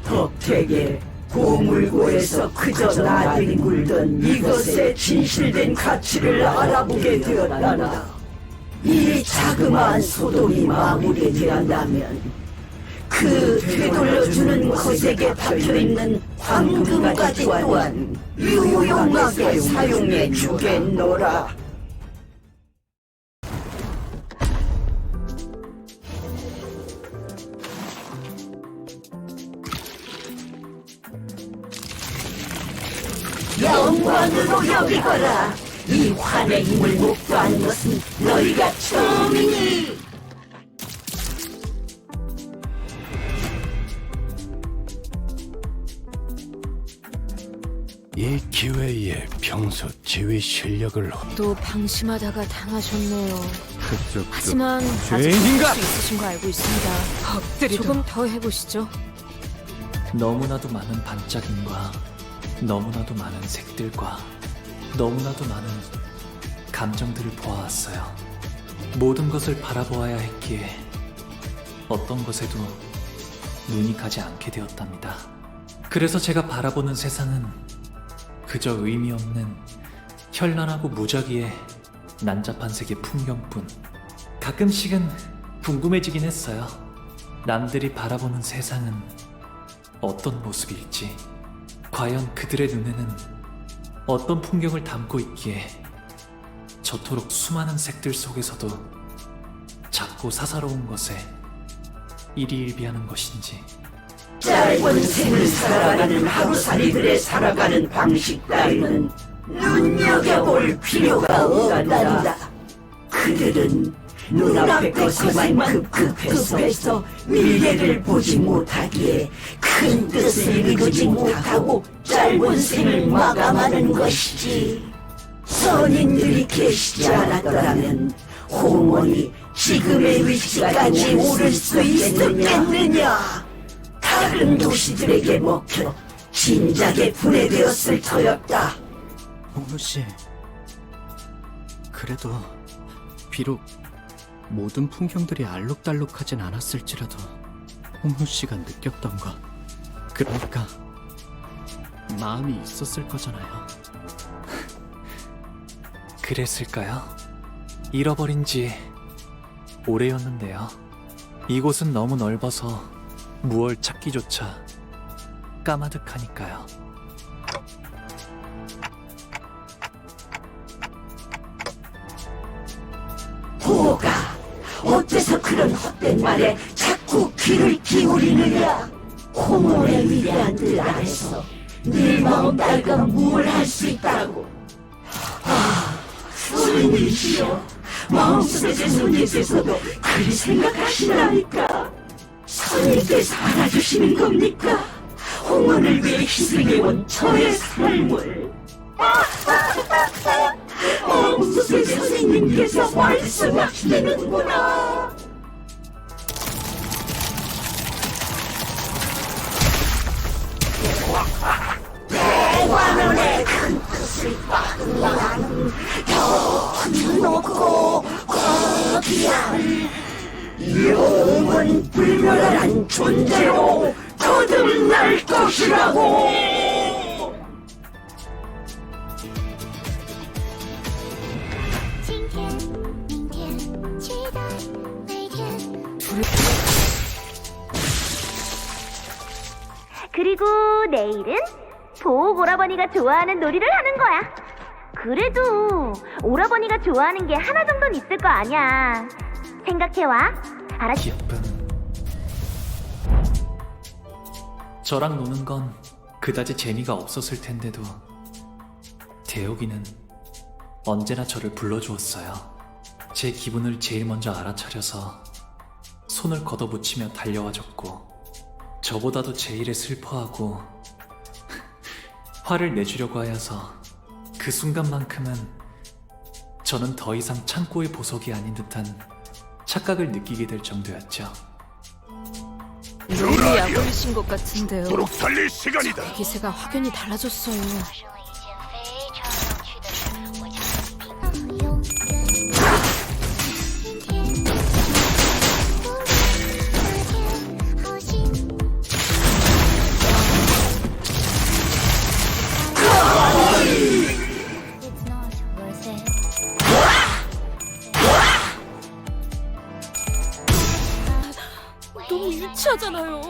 덕택에 고물고에서 그저 나들이 굴던 이것의 진실된 가치를 알아보게 되었단다. 이 자그마한 소동이 마무리되었다면 그 되돌려주는 것에게 박혀있는 황금가지 또한 유용하게 사용해 주겠노라. 영광으로 여기거라. 이 환의 힘을 목도하는 것은 너희가 처음이니. 이 기회에 평소 지휘 실력을 또 방심하다가 당하셨네요. 하지만 죄인인가? 아직 할수 있으신 거 알고 있습니다. 조금 더 해보시죠. 너무나도 많은 반짝임과 너무나도 많은 색들과 너무나도 많은 감정들을 보아왔어요. 모든 것을 바라보아야 했기에 어떤 것에도 눈이 가지 않게 되었답니다. 그래서 제가 바라보는 세상은 그저 의미 없는 현란하고 무작위의 난잡한 세계 풍경뿐. 가끔씩은 궁금해지긴 했어요. 남들이 바라보는 세상은 어떤 모습일지, 과연 그들의 눈에는 어떤 풍경을 담고 있기에 저토록 수많은 색들 속에서도 작고 사사로운 것에 일희일비하는 것인지. 짧은 생을 살아가는 하루살이들의 살아가는 방식 따위는 눈여겨볼 필요가 없단다. 그들은 눈앞의 것에만 급급해서 미래를 보지 못하기에 큰 뜻을 이루지 못하고 짧은 생을 마감하는 것이지. 선인들이 계시지 않았더라면 홍원이 지금의 위치까지 오를 수 있었겠느냐. 다른 도시들에게 먹혀 진작에 분해되었을 터였다. 홍루씨, 그래도 비록 모든 풍경들이 알록달록하진 않았을지라도 홍루씨가 느꼈던 것, 그러니까 마음이 있었을 거잖아요. 그랬을까요? 잃어버린 지 오래였는데요. 이곳은 너무 넓어서 무얼 찾기조차 까마득하니까요. 보가 어째서 그런 헛된 말에 자꾸 귀를 기울이느냐. 홍원의 위대한 뜻 안에서 네 마음 따위가 뭘 할 수 있다고. 선생님이시여, 마음속의 손님께서도 그리 생각하시나니까. 선생님께서 알아주시는 겁니까? 홍원을 위해 희생해온 저의 삶을. 마음속의 선생님 주인님께서 말씀하시는구나. 대관원의 큰 뜻을 받으려면 더 놓고 거기야. 영원 불멸한 존재로 거듭날 것이라고. 그리고 내일은 보옥 오라버니가 좋아하는 놀이를 하는 거야. 그래도 오라버니가 좋아하는 게 하나 정도는 있을 거 아니야. 생각해와. 알았지? 예쁨. 저랑 노는 건 그다지 재미가 없었을 텐데도 대옥이는 언제나 저를 불러주었어요. 제 기분을 제일 먼저 알아차려서 손을 걷어붙이며 달려와줬고, 저보다도 제 일에 슬퍼하고 화를 내주려고 하여서 그 순간만큼은 저는 더 이상 창고의 보석이 아닌 듯한 착각을 느끼게 될 정도였죠. 몸이 약올리신 것 같은데요. 도록 살릴 시간이다. 기세가 확연히 달라졌어요. 너무 유치하잖아요.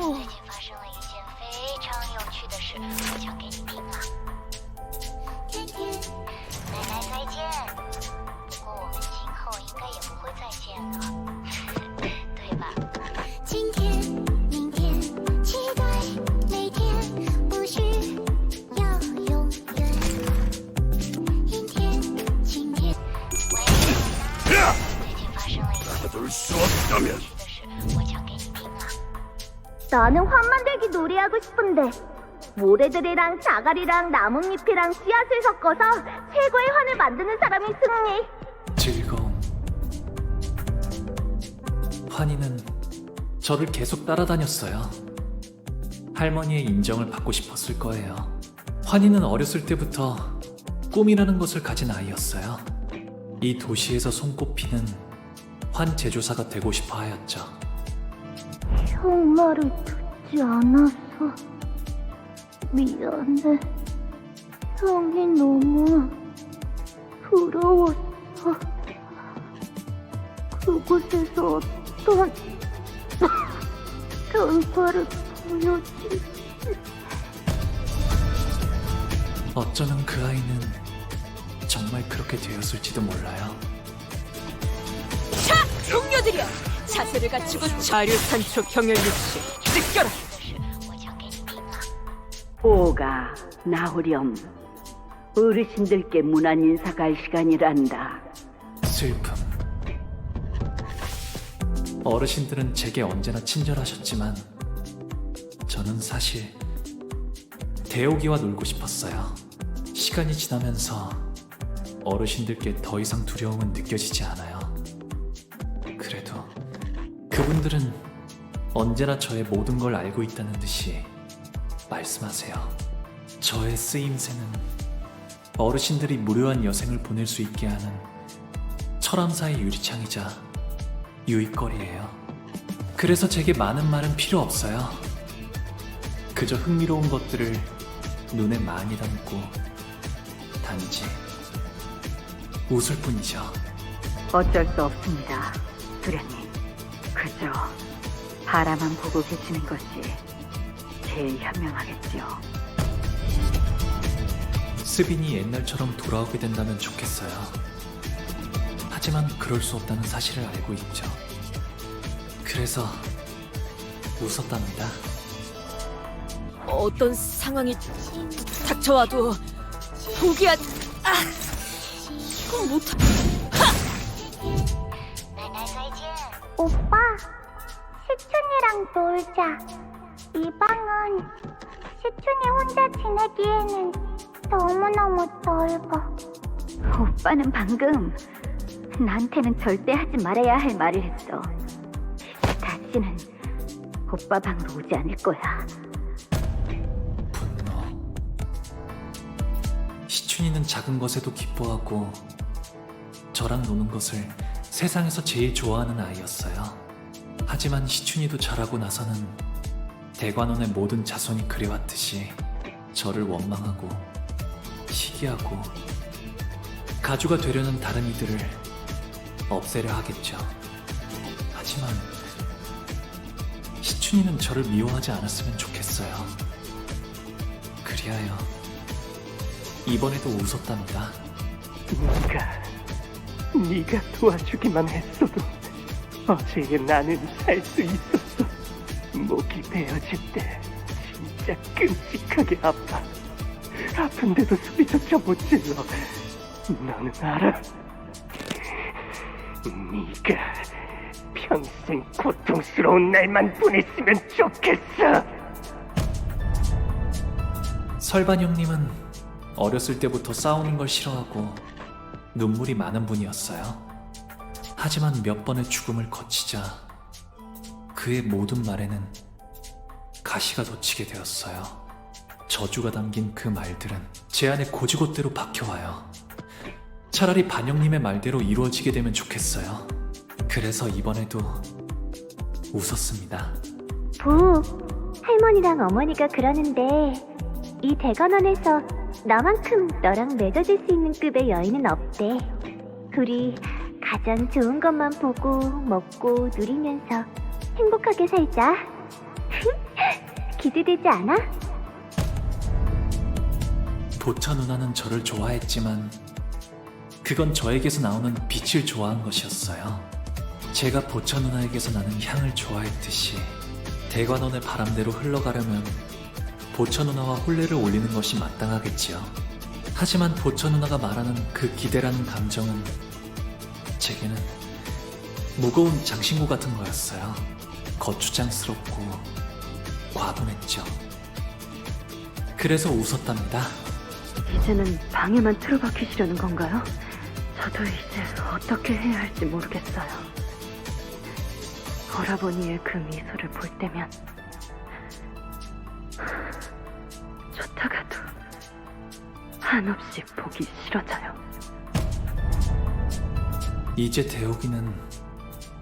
가둘 수 없다면 나는 환 만들기 놀이하고 싶은데 모래들이랑 자갈이랑 나뭇잎이랑 씨앗을 섞어서 최고의 환을 만드는 사람이 승리. 즐거움. 환희는 저를 계속 따라다녔어요. 할머니의 인정을 받고 싶었을 거예요. 환희는 어렸을 때부터 꿈이라는 것을 가진 아이였어요. 이 도시에서 손꼽히는 환 제조사가 되고 싶어 하였죠. 형 말을 듣지 않았어. 미안해. 형이 너무 부러웠어. 그곳에서 어떤 결과를 보여줄지. 어쩌면 그 아이는 정말 그렇게 되었을지도 몰라요. 자, 동료들이여! 자세를 갖추고 자류산초 경혈육식 찢겨라! 오가 나오렴. 어르신들께 문안 인사갈 시간이란다. 슬픔. 어르신들은 제게 언제나 친절하셨지만 저는 사실 대옥이와 놀고 싶었어요. 시간이 지나면서 어르신들께 더 이상 두려움은 느껴지지 않아요. 그래도 그분들은 언제나 저의 모든 걸 알고 있다는 듯이 말씀하세요. 저의 쓰임새는 어르신들이 무료한 여생을 보낼 수 있게 하는 철암사의 유리창이자 유익거리예요. 그래서 제게 많은 말은 필요 없어요. 그저 흥미로운 것들을 눈에 많이 담고 단지 웃을 뿐이죠. 어쩔 수 없습니다, 수련님. 그저 바라만 보고 계시는 것이 제일 현명하겠지요. 스빈이 옛날처럼 돌아오게 된다면 좋겠어요. 하지만 그럴 수 없다는 사실을 알고 있죠. 그래서 웃었답니다. 어떤 상황이 닥쳐와도 포기한... 이건 못하... 오빠, 시춘이랑 놀자. 이 방은 시춘이 혼자 지내기에는 너무너무 넓어. 오빠는 방금 나한테는 절대 하지 말아야 할 말을 했어. 이제 다시는 오빠 방으로 오지 않을 거야. 시춘이는 작은 것에도 기뻐하고 저랑 노는 것을 세상에서 제일 좋아하는 아이였어요. 하지만 시춘이도 자라고 나서는 대관원의 모든 자손이 그래왔듯이 저를 원망하고 시기하고 가주가 되려는 다른 이들을 없애려 하겠죠. 하지만 시춘이는 저를 미워하지 않았으면 좋겠어요. 그리하여 이번에도 웃었답니다. 네가 도와주기만 했어도 어제의 나는 살 수 있었어. 목이 베어질 때 진짜 끔찍하게 아파. 아픈데도 소리조차 못 질러. 너는 알아? 네가 평생 고통스러운 날만 보냈으면 좋겠어. 설반 형님은 어렸을 때부터 싸우는 걸 싫어하고 눈물이 많은 분이었어요. 하지만 몇 번의 죽음을 거치자 그의 모든 말에는 가시가 돋치게 되었어요. 저주가 담긴 그 말들은 제 안에 고지곳대로 박혀와요. 차라리 반영님의 말대로 이루어지게 되면 좋겠어요. 그래서 이번에도 웃었습니다. 부, 할머니랑 어머니가 그러는데 이 대관원에서 나만큼 너랑 맺어질 수 있는 급의 여인은 없대. 우리 가장 좋은 것만 보고 먹고 누리면서 행복하게 살자. 기대되지 않아? 보차 누나는 저를 좋아했지만 그건 저에게서 나오는 빛을 좋아한 것이었어요. 제가 보차 누나에게서 나는 향을 좋아했듯이 대관원의 바람대로 흘러가려면 보차 누나와 혼례를 올리는 것이 마땅하겠지요. 하지만 보차 누나가 말하는 그 기대라는 감정은 제게는 무거운 장신구 같은 거였어요. 거추장스럽고 과분했죠. 그래서 웃었답니다. 이제는 방에만 틀어박히시려는 건가요? 저도 이제 어떻게 해야 할지 모르겠어요. 오라버니의 그 미소를 볼 때면 좋다가도 한없이 보기 싫어져요. 이제 대옥이는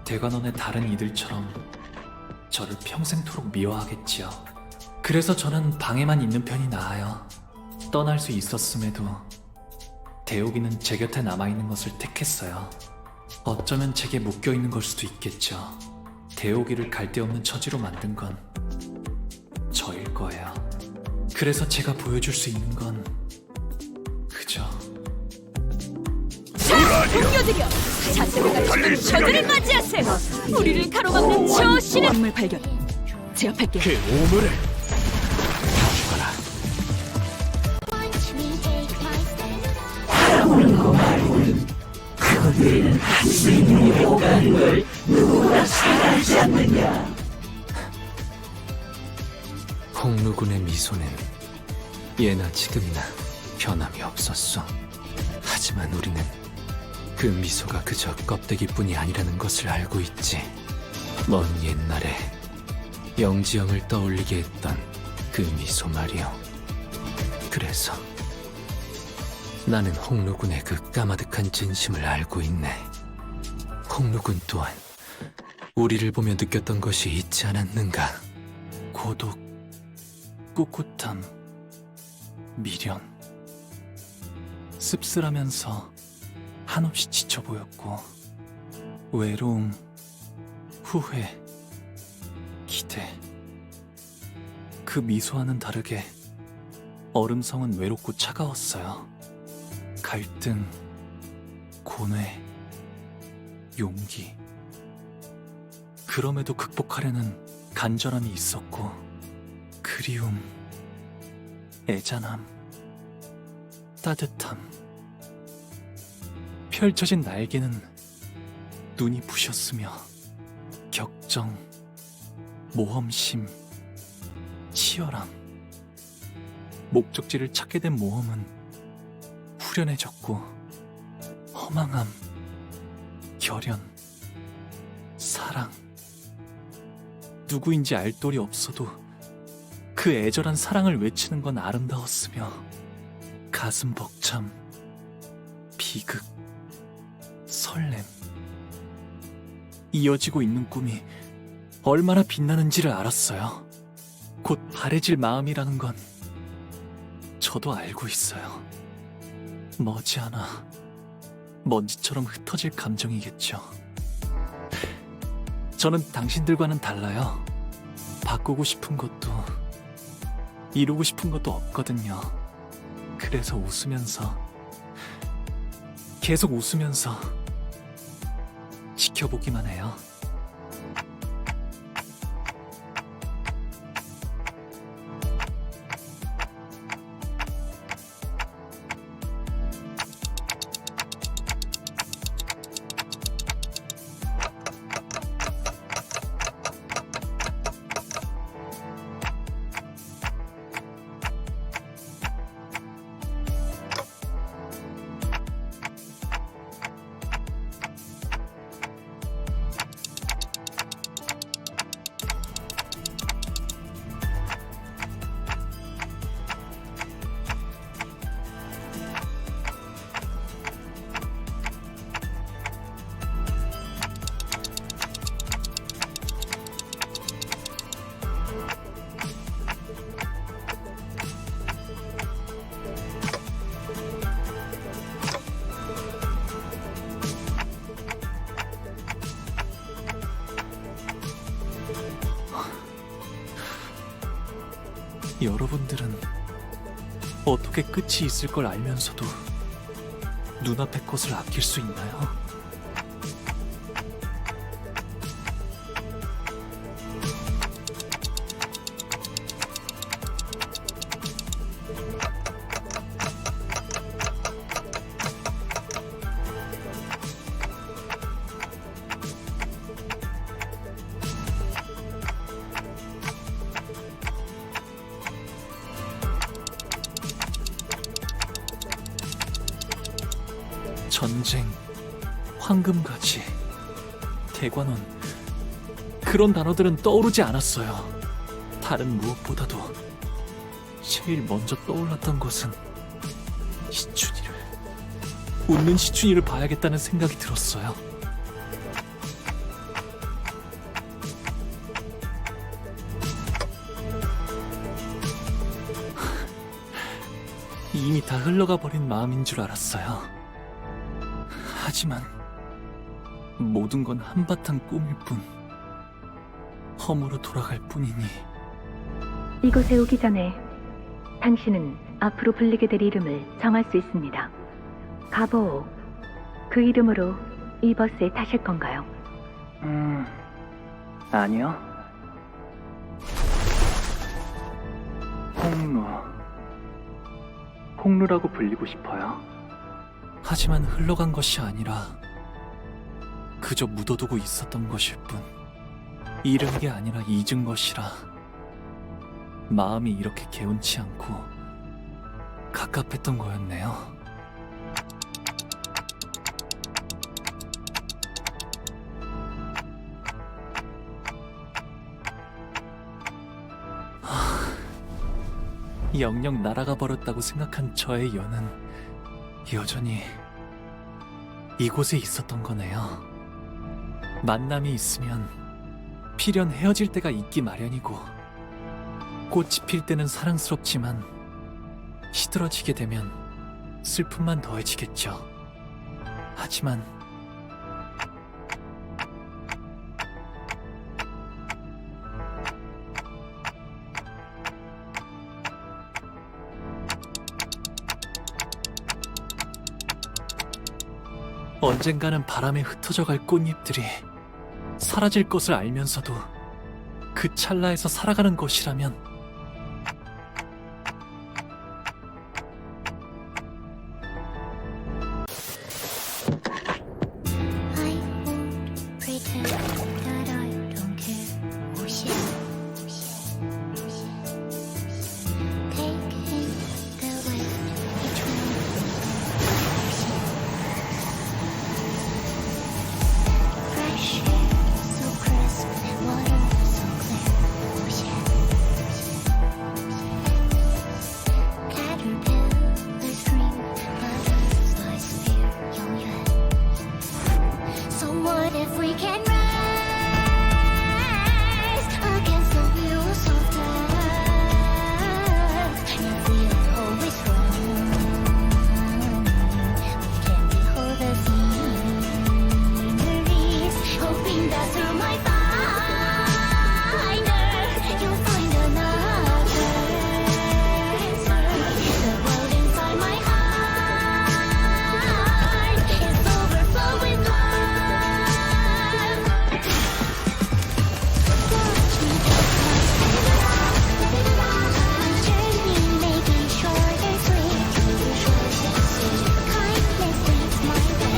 대관원의 다른 이들처럼 저를 평생토록 미워하겠지요. 그래서 저는 방에만 있는 편이 나아요. 떠날 수 있었음에도 대옥이는 제 곁에 남아있는 것을 택했어요. 어쩌면 제게 묶여있는 걸 수도 있겠죠. 대옥이를 갈데없는 처지로 만든 건 저일 거예요. 그래서 제가 보여줄 수 있는 건 그저 동료들이여! 자세가 갖추는 저들을 맞이하세요! 우리를 가로막는 저 신의 인물 발견! 제압할게. 그 오물을 바라보는 말고는 그들은 할 수 있는 게 오가는 걸 누구나 잘 알지 않느냐. 홍루군의 미소는 예나 지금이나 변함이 없었어. 하지만 우리는 그 미소가 그저 껍데기뿐이 아니라는 것을 알고 있지. 먼 옛날에 영지영을 떠올리게 했던 그 미소 말이오. 그래서 나는 홍루군의 그 까마득한 진심을 알고 있네. 홍루군 또한 우리를 보며 느꼈던 것이 있지 않았는가? 고독, 꿋꿋함, 미련. 씁쓸하면서 한없이 지쳐 보였고 외로움, 후회, 기대. 그 미소와는 다르게 얼음성은 외롭고 차가웠어요. 갈등, 고뇌, 용기. 그럼에도 극복하려는 간절함이 있었고 그리움, 애잔함, 따뜻함. 펼쳐진 날개는 눈이 부셨으며 격정, 모험심, 치열함. 목적지를 찾게 된 모험은 후련해졌고 허망함, 결연, 사랑. 누구인지 알 도리 없어도 그 애절한 사랑을 외치는 건 아름다웠으며 가슴 벅참, 비극, 설렘. 이어지고 있는 꿈이 얼마나 빛나는지를 알았어요. 곧 바래질 마음이라는 건 저도 알고 있어요. 머지않아 먼지처럼 흩어질 감정이겠죠. 저는 당신들과는 달라요. 바꾸고 싶은 것도 이루고 싶은 것도 없거든요. 그래서 웃으면서, 계속 웃으면서 지켜보기만 해요. 여러분들은 어떻게 끝이 있을 걸 알면서도 눈앞의 것을 아낄 수 있나요? 전쟁, 황금가지, 대관원, 그런 단어들은 떠오르지 않았어요. 다른 무엇보다도 제일 먼저 떠올랐던 것은 시춘이를, 웃는 시춘이를 봐야겠다는 생각이 들었어요. 이미 다 흘러가 버린 마음인 줄 알았어요. 하지만 모든 건 한바탕 꿈일 뿐, 허무로 돌아갈 뿐이니. 이곳에 오기 전에 당신은 앞으로 불리게 될 이름을 정할 수 있습니다. 가보오, 그 이름으로 이 버스에 타실 건가요? 아니요. 홍루라고 불리고 싶어요. 하지만 흘러간 것이 아니라 그저 묻어두고 있었던 것일 뿐, 잃은 게 아니라 잊은 것이라 마음이 이렇게 개운치 않고 갑갑했던 거였네요. 영영 날아가 버렸다고 생각한 저의 연은 여전히 이곳에 있었던 거네요. 만남이 있으면 필연 헤어질 때가 있기 마련이고, 꽃이 필 때는 사랑스럽지만 시들어지게 되면 슬픔만 더해지겠죠. 하지만 언젠가는 바람에 흩어져갈 꽃잎들이 사라질 것을 알면서도 그 찰나에서 살아가는 것이라면, we can rise against the wheels of death. If we are always wrong, we can behold the sceneries, hoping that through my finder you'll find another. The world inside my heart is overflow with love. Watch me my journey may be short and sweet. Kindness leads my way.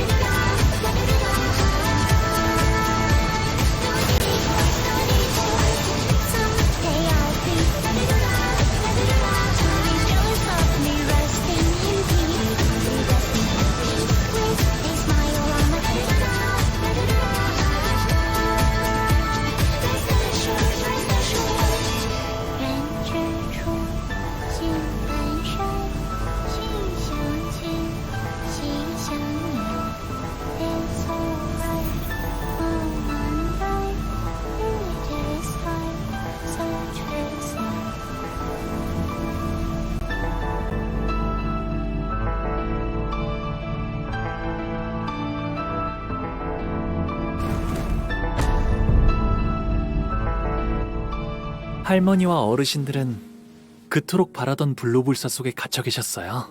Someday I'll be rejoice of me resting in peace. With a smile on my face. Rest assured,人之初，性本善，性相近，习相远。别错爱，莫难待，欲结彩，色却散。할머니와 어르신들은 그토록 바라던 블루불사 속에 갇혀 계셨어요.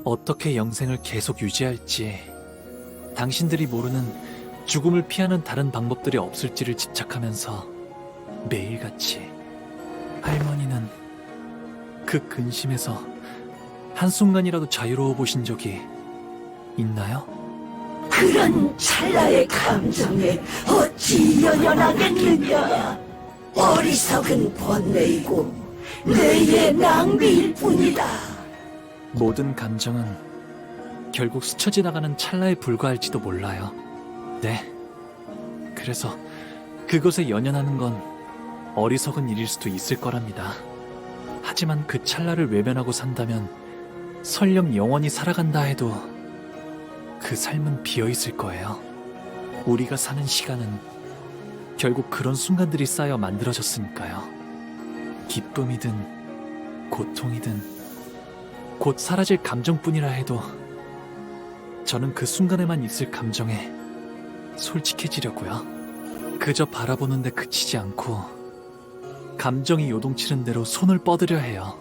어떻게 영생을 계속 유지할지, 당신들이 모르는 죽음을 피하는 다른 방법들이 없을지를 집착하면서 매일같이 할머니는 그 근심에서 한순간이라도 자유로워 보신 적이 있나요? 그런 찰나의 감정에 어찌 연연하겠느냐. 어리석은 번뇌이고 뇌의 낭비일 뿐이다. 모든 감정은 결국 스쳐 지나가는 찰나에 불과할지도 몰라요. 네. 그래서 그것에 연연하는 건 어리석은 일일 수도 있을 거랍니다. 하지만 그 찰나를 외면하고 산다면 설령 영원히 살아간다 해도 그 삶은 비어있을 거예요. 우리가 사는 시간은 결국 그런 순간들이 쌓여 만들어졌으니까요. 기쁨이든 고통이든 곧 사라질 감정뿐이라 해도 저는 그 순간에만 있을 감정에 솔직해지려고요. 그저 바라보는데 그치지 않고 감정이 요동치는 대로 손을 뻗으려 해요.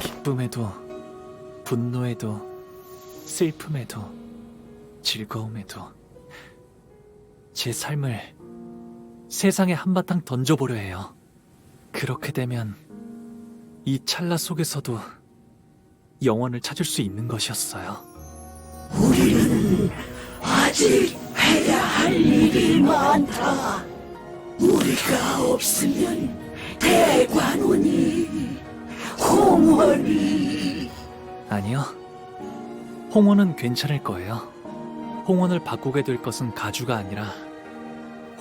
기쁨에도 분노에도 슬픔에도 즐거움에도 제 삶을 세상에 한바탕 던져보려 해요. 그렇게 되면 이 찰나 속에서도 영원을 찾을 수 있는 것이었어요. 우리는 아직 해야 할 일이 많다. 우리가 없으면 대관원이, 홍원이. 아니요. 홍원은 괜찮을 거예요. 홍원을 바꾸게 될 것은 가주가 아니라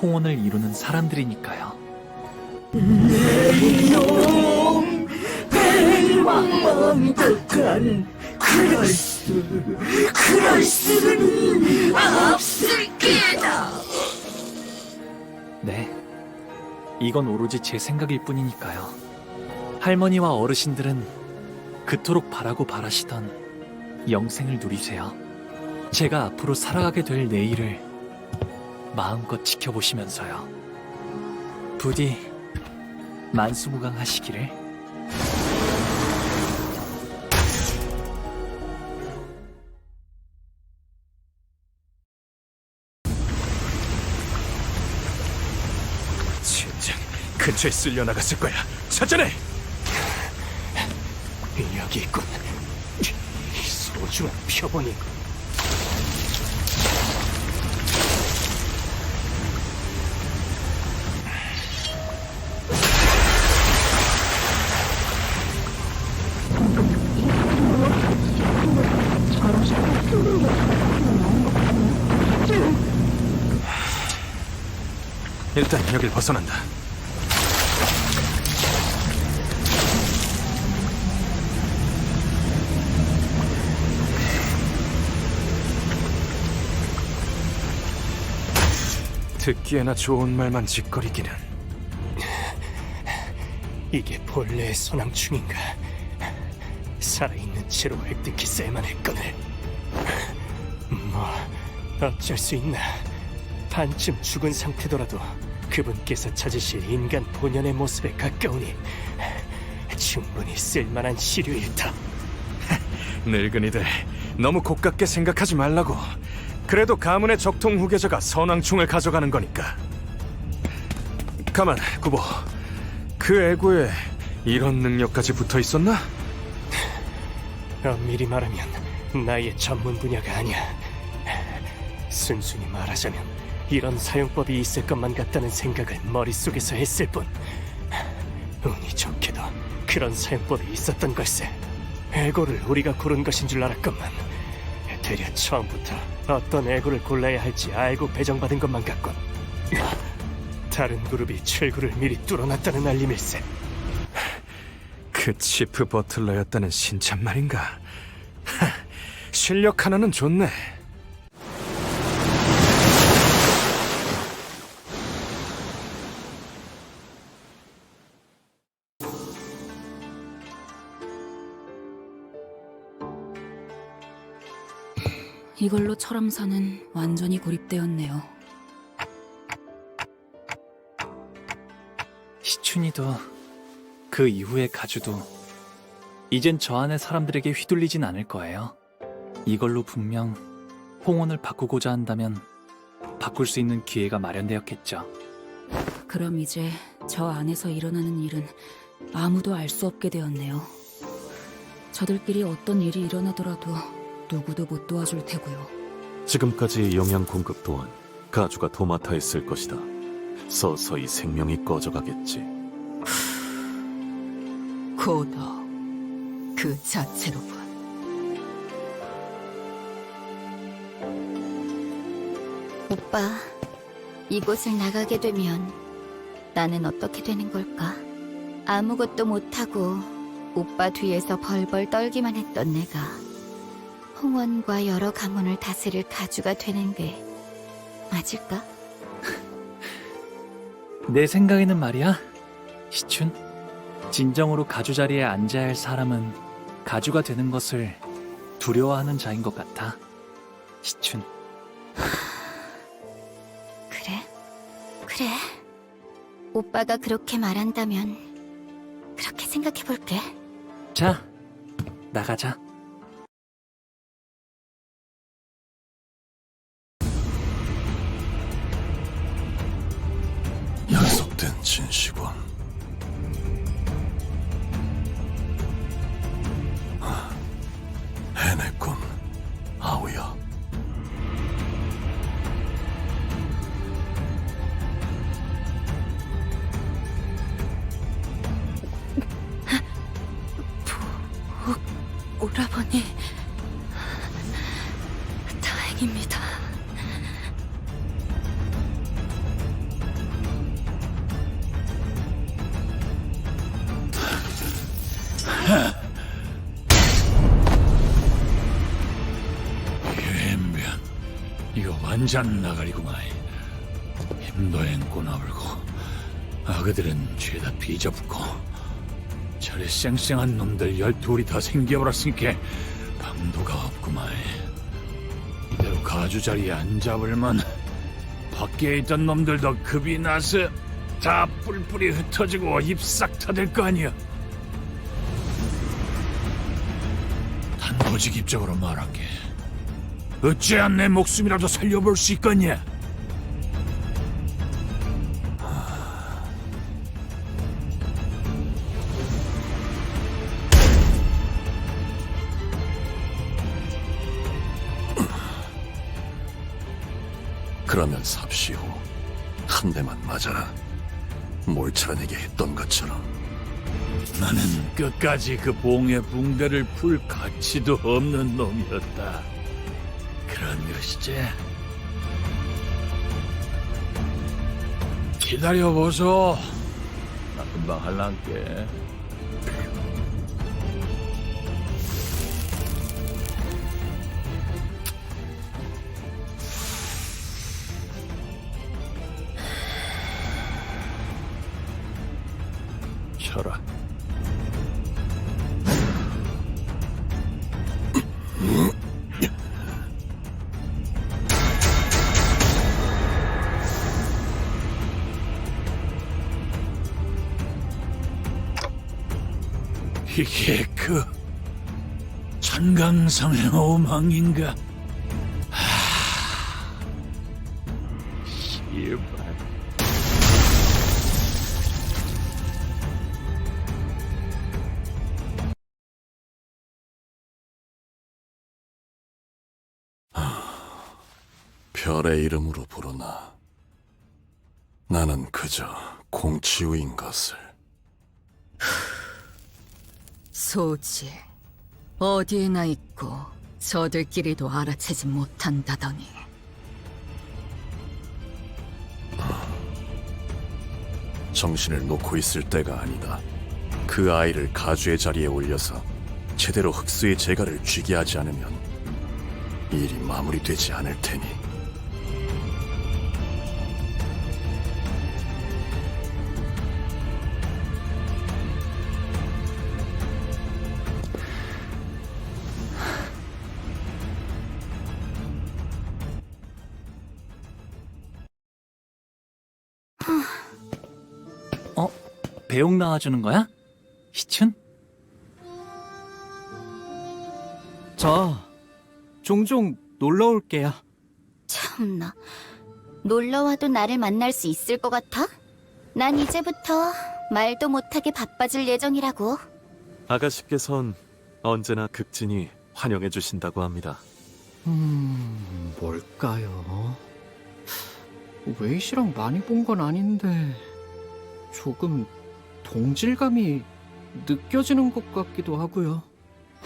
홍원을 이루는 사람들이니까요. 내 이놈 배왕망덕한 그럴 수는 없을 게다. 네. 이건 오로지 제 생각일 뿐이니까요. 할머니와 어르신들은 그토록 바라고 바라시던 영생을 누리세요. 제가 앞으로 살아가게 될 내일을 마음껏 지켜보시면서요. 부디 만수무강하시기를. 젠장, 근처에 쓸려나갔을 거야. 찾아내! 여기 있군. 소중한 표본이. 일단 여길 벗어난다. 듣기에나 좋은 말만 짓거리기는. 이게 본래의 소낭충인가? 살아있는 채로 획득했어야만 했거늘. 뭐 어쩔 수 있나. 반쯤 죽은 상태더라도 그분께서 찾으실 인간 본연의 모습에 가까우니 충분히 쓸만한 시류일 터. 늙은이들 너무 고깝게 생각하지 말라고. 그래도 가문의 적통 후계자가 선왕충을 가져가는 거니까. 가만, 구보. 그 애고에 이런 능력까지 붙어 있었나? 엄밀히 말하면 나의 전문 분야가 아니야. 순순히 말하자면 이런 사용법이 있을 것만 같다는 생각을 머릿속에서 했을 뿐, 운이 좋게도 그런 사용법이 있었던 걸세. 애고를 우리가 고른 것인 줄 알았건만 대략 처음부터 어떤 애고를 골라야 할지 알고 배정받은 것만 같군. 다른 그룹이 출구를 미리 뚫어놨다는 알림일세. 그 치프 버틀러였다는 신참말인가? 실력 하나는 좋네. 이걸로 철암사는 완전히 고립되었네요. 시춘이도 그 이후의 가주도 이젠 저 안의 사람들에게 휘둘리진 않을 거예요. 이걸로 분명 홍원을 바꾸고자 한다면 바꿀 수 있는 기회가 마련되었겠죠. 그럼 이제 저 안에서 일어나는 일은 아무도 알 수 없게 되었네요. 저들끼리 어떤 일이 일어나더라도 누구도 못 도와줄 테고요. 지금까지 영양 공급 또한 가주가 도맡아 했을 것이다. 서서히 생명이 꺼져가겠지. 고독 그 자체로군. 오빠, 이곳을 나가게 되면 나는 어떻게 되는 걸까? 아무것도 못하고 오빠 뒤에서 벌벌 떨기만 했던 내가 홍원과 여러 가문을 다스릴 가주가 되는 게 맞을까? 내 생각에는 말이야, 시춘. 진정으로 가주 자리에 앉아야 할 사람은 가주가 되는 것을 두려워하는 자인 것 같아, 시춘. 그래. 오빠가 그렇게 말한다면 그렇게 생각해볼게. 자, 나가자. 약속된 진시군. 해냈군, 아우야. 오라버니, 다행입니다. 유행변, 이거 완전 나가리구만. 힘도 앵꼬 나불고 아그들은 죄다 비져붙고 저리 쌩쌩한 놈들 12이 더 생겨버렸으니까 방도가 없구만. 이대로 가주 자리에 앉아불면 밖에 있던 놈들도 급이 나서 다 뿔뿔이 흩어지고 입싹 터질 거 아니야. 단도직입적으로 말할게. 어찌한 내 목숨이라도 살려볼 수 있겠냐? 그러면 삽시오. 한 대만 맞아라. 몰차내게 했던 것처럼. 나는 끝까지 그 봉의 붕대를 풀 가치도 없는 놈이었다. 그런 것이지. 기다려보소. 나 금방 할란게. 쳐라. 이게 그 천강성의 오망인가? 씨발. 별의 이름으로 부르나. 나는 그저 공치우인 것을. 소지, 어디에나 있고 저들끼리도 알아채지 못한다더니. 정신을 놓고 있을 때가 아니다. 그 아이를 가주의 자리에 올려서 제대로 흑수의 재갈을 쥐게 하지 않으면 일이 마무리되지 않을 테니. 배옥 나와주는 거야? 희춘? 저 종종 놀러 올게요. 참나, 놀러와도 나를 만날 수 있을 것 같아? 난 이제부터 말도 못하게 바빠질 예정이라고. 아가씨께선 언제나 극진히 환영해 주신다고 합니다. 뭘까요? 웨이시랑 많이 본 건 아닌데 조금 동질감이 느껴지는 것 같기도 하고요.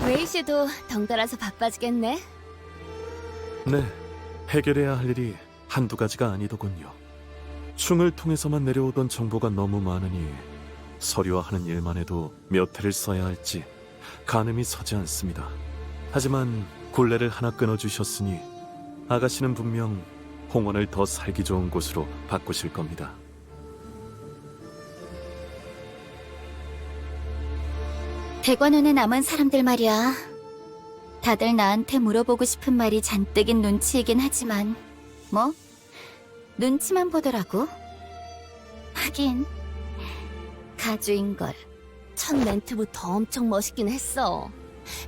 웨이시도 덩달아서 바빠지겠네. 네, 해결해야 할 일이 한두 가지가 아니더군요. 충을 통해서만 내려오던 정보가 너무 많으니 서류화하는 일만 해도 몇 회를 써야 할지 가늠이 서지 않습니다. 하지만 굴레를 하나 끊어주셨으니 아가씨는 분명 홍원을 더 살기 좋은 곳으로 바꾸실 겁니다. 대관원에 남은 사람들 말이야. 다들 나한테 물어보고 싶은 말이 잔뜩인 눈치이긴 하지만 뭐 눈치만 보더라고. 하긴 가주인걸. 첫 멘트부터 엄청 멋있긴 했어.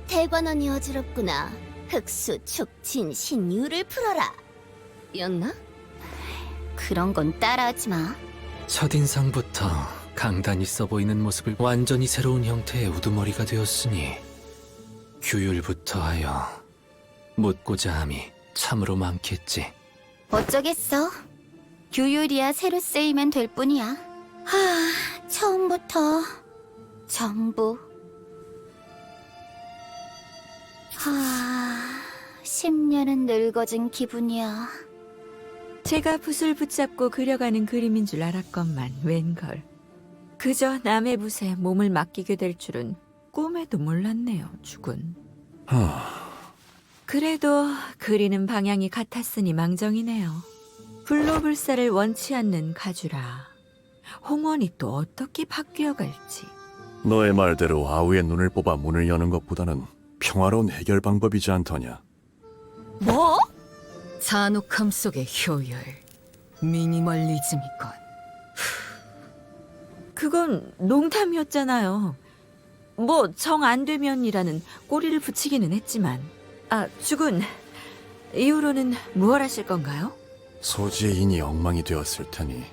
대관원이 어지럽구나. 흑수, 축진, 신유를 풀어라. 였나? 그런 건 따라하지 마. 첫인상부터 강단 있어 보이는 모습을 완전히 새로운 형태의 우두머리가 되었으니 규율부터 하여 묻고자 함이 참으로 많겠지. 어쩌겠어. 규율이야 새로 쓰이면 될 뿐이야. 처음부터 전부. 10년은 늙어진 기분이야. 제가 붓을 붙잡고 그려가는 그림인 줄 알았건만 웬걸. 그저 남의 붓에 몸을 맡기게 될 줄은 꿈에도 몰랐네요, 주군. 그래도 그리는 방향이 같았으니 망정이네요. 불로불사를 원치 않는 가주라. 홍원이 또 어떻게 바뀌어 갈지. 너의 말대로 아우의 눈을 뽑아 문을 여는 것보다는 평화로운 해결 방법이지 않더냐. 뭐? 잔혹함 속의 효율, 미니멀리즘이건. 그건 농담이었잖아요. 뭐 정 안 되면이라는 꼬리를 붙이기는 했지만. 주군, 이후로는 무얼 하실 건가요? 소지의 인이 엉망이 되었을 테니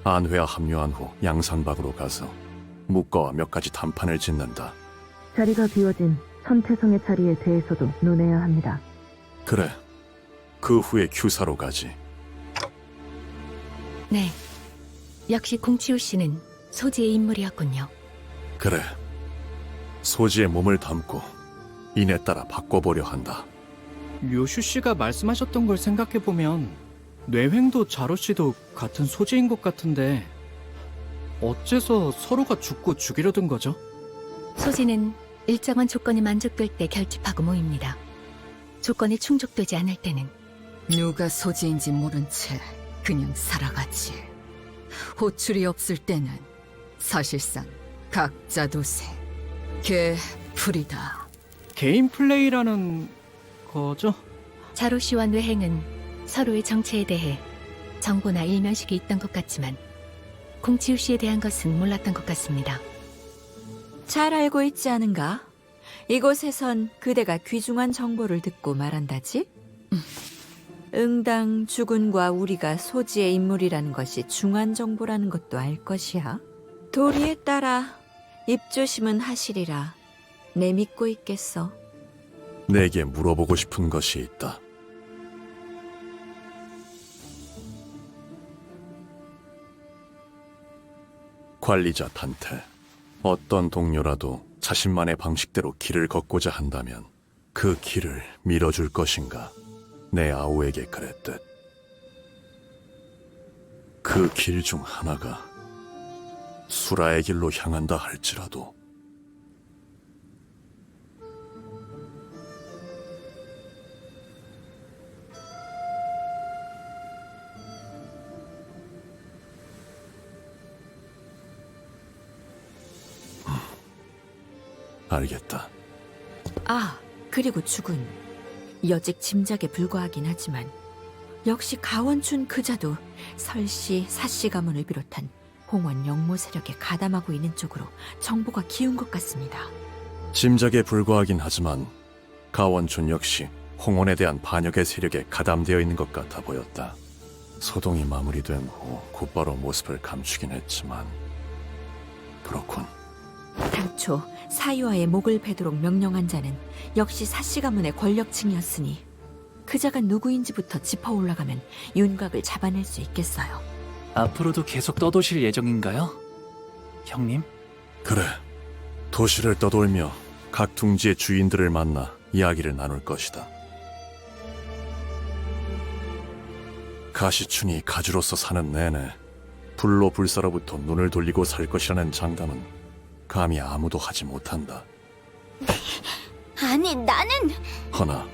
안회와 합류한 후 양산박으로 가서 묵과와 몇 가지 단판을 짓는다. 자리가 비워진 천태성의 자리에 대해서도 논해야 합니다. 그래, 그 후에 규사로 가지. 네, 역시 공치우 씨는 소지의 인물이었군요. 그래, 소지의 몸을 담고 인에 따라 바꿔보려 한다. 료슈 씨가 말씀하셨던 걸 생각해보면 뇌횡도 자로 씨도 같은 소지인 것 같은데 어째서 서로가 죽고 죽이려던 거죠? 소지는 일정한 조건이 만족될 때 결집하고 모입니다. 조건이 충족되지 않을 때는 누가 소지인지 모른 채 그냥 살아가지. 호출이 없을 때는 사실상 각자 도생. 걔 풀이다. 개인 플레이라는 거죠? 자로 씨와 뇌행은 서로의 정체에 대해 정보나 일면식이 있던 것 같지만 공치우 씨에 대한 것은 몰랐던 것 같습니다. 잘 알고 있지 않은가? 이곳에선 그대가 귀중한 정보를 듣고 말한다지? 응당 주군과 우리가 소지의 인물이라는 것이 중한 정보라는 것도 알 것이야. 도리에 따라 입조심은 하시리라. 내 믿고 있겠어. 내게 물어보고 싶은 것이 있다. 관리자 단테, 어떤 동료라도 자신만의 방식대로 길을 걷고자 한다면 그 길을 밀어줄 것인가? 내 아우에게 그랬듯. 그 길 중 하나가 수라의 길로 향한다 할지라도 알겠다. 아, 그리고 주군. 여직 짐작에 불과하긴 하지만 역시 가원춘 그자도 설씨, 사씨 가문을 비롯한 홍원 영모 세력에 가담하고 있는 쪽으로 정보가 기운 것 같습니다. 짐작에 불과하긴 하지만 가원춘 역시 홍원에 대한 반역의 세력에 가담되어 있는 것 같아 보였다. 소동이 마무리된 후 곧바로 모습을 감추긴 했지만 그렇군. 당초 사유아의 목을 베도록 명령한 자는 역시 사씨 가문의 권력층이었으니 그자가 누구인지부터 짚어 올라가면 윤곽을 잡아낼 수 있겠어요. 앞으로도 계속 떠도실 예정인가요? 형님? 그래. 도시를 떠돌며 각 둥지의 주인들을 만나 이야기를 나눌 것이다. 가시춘이 가주로서 사는 내내 불로 불사로부터 눈을 돌리고 살 것이라는 장담은 감히 아무도 하지 못한다. 아니, 나는... 허나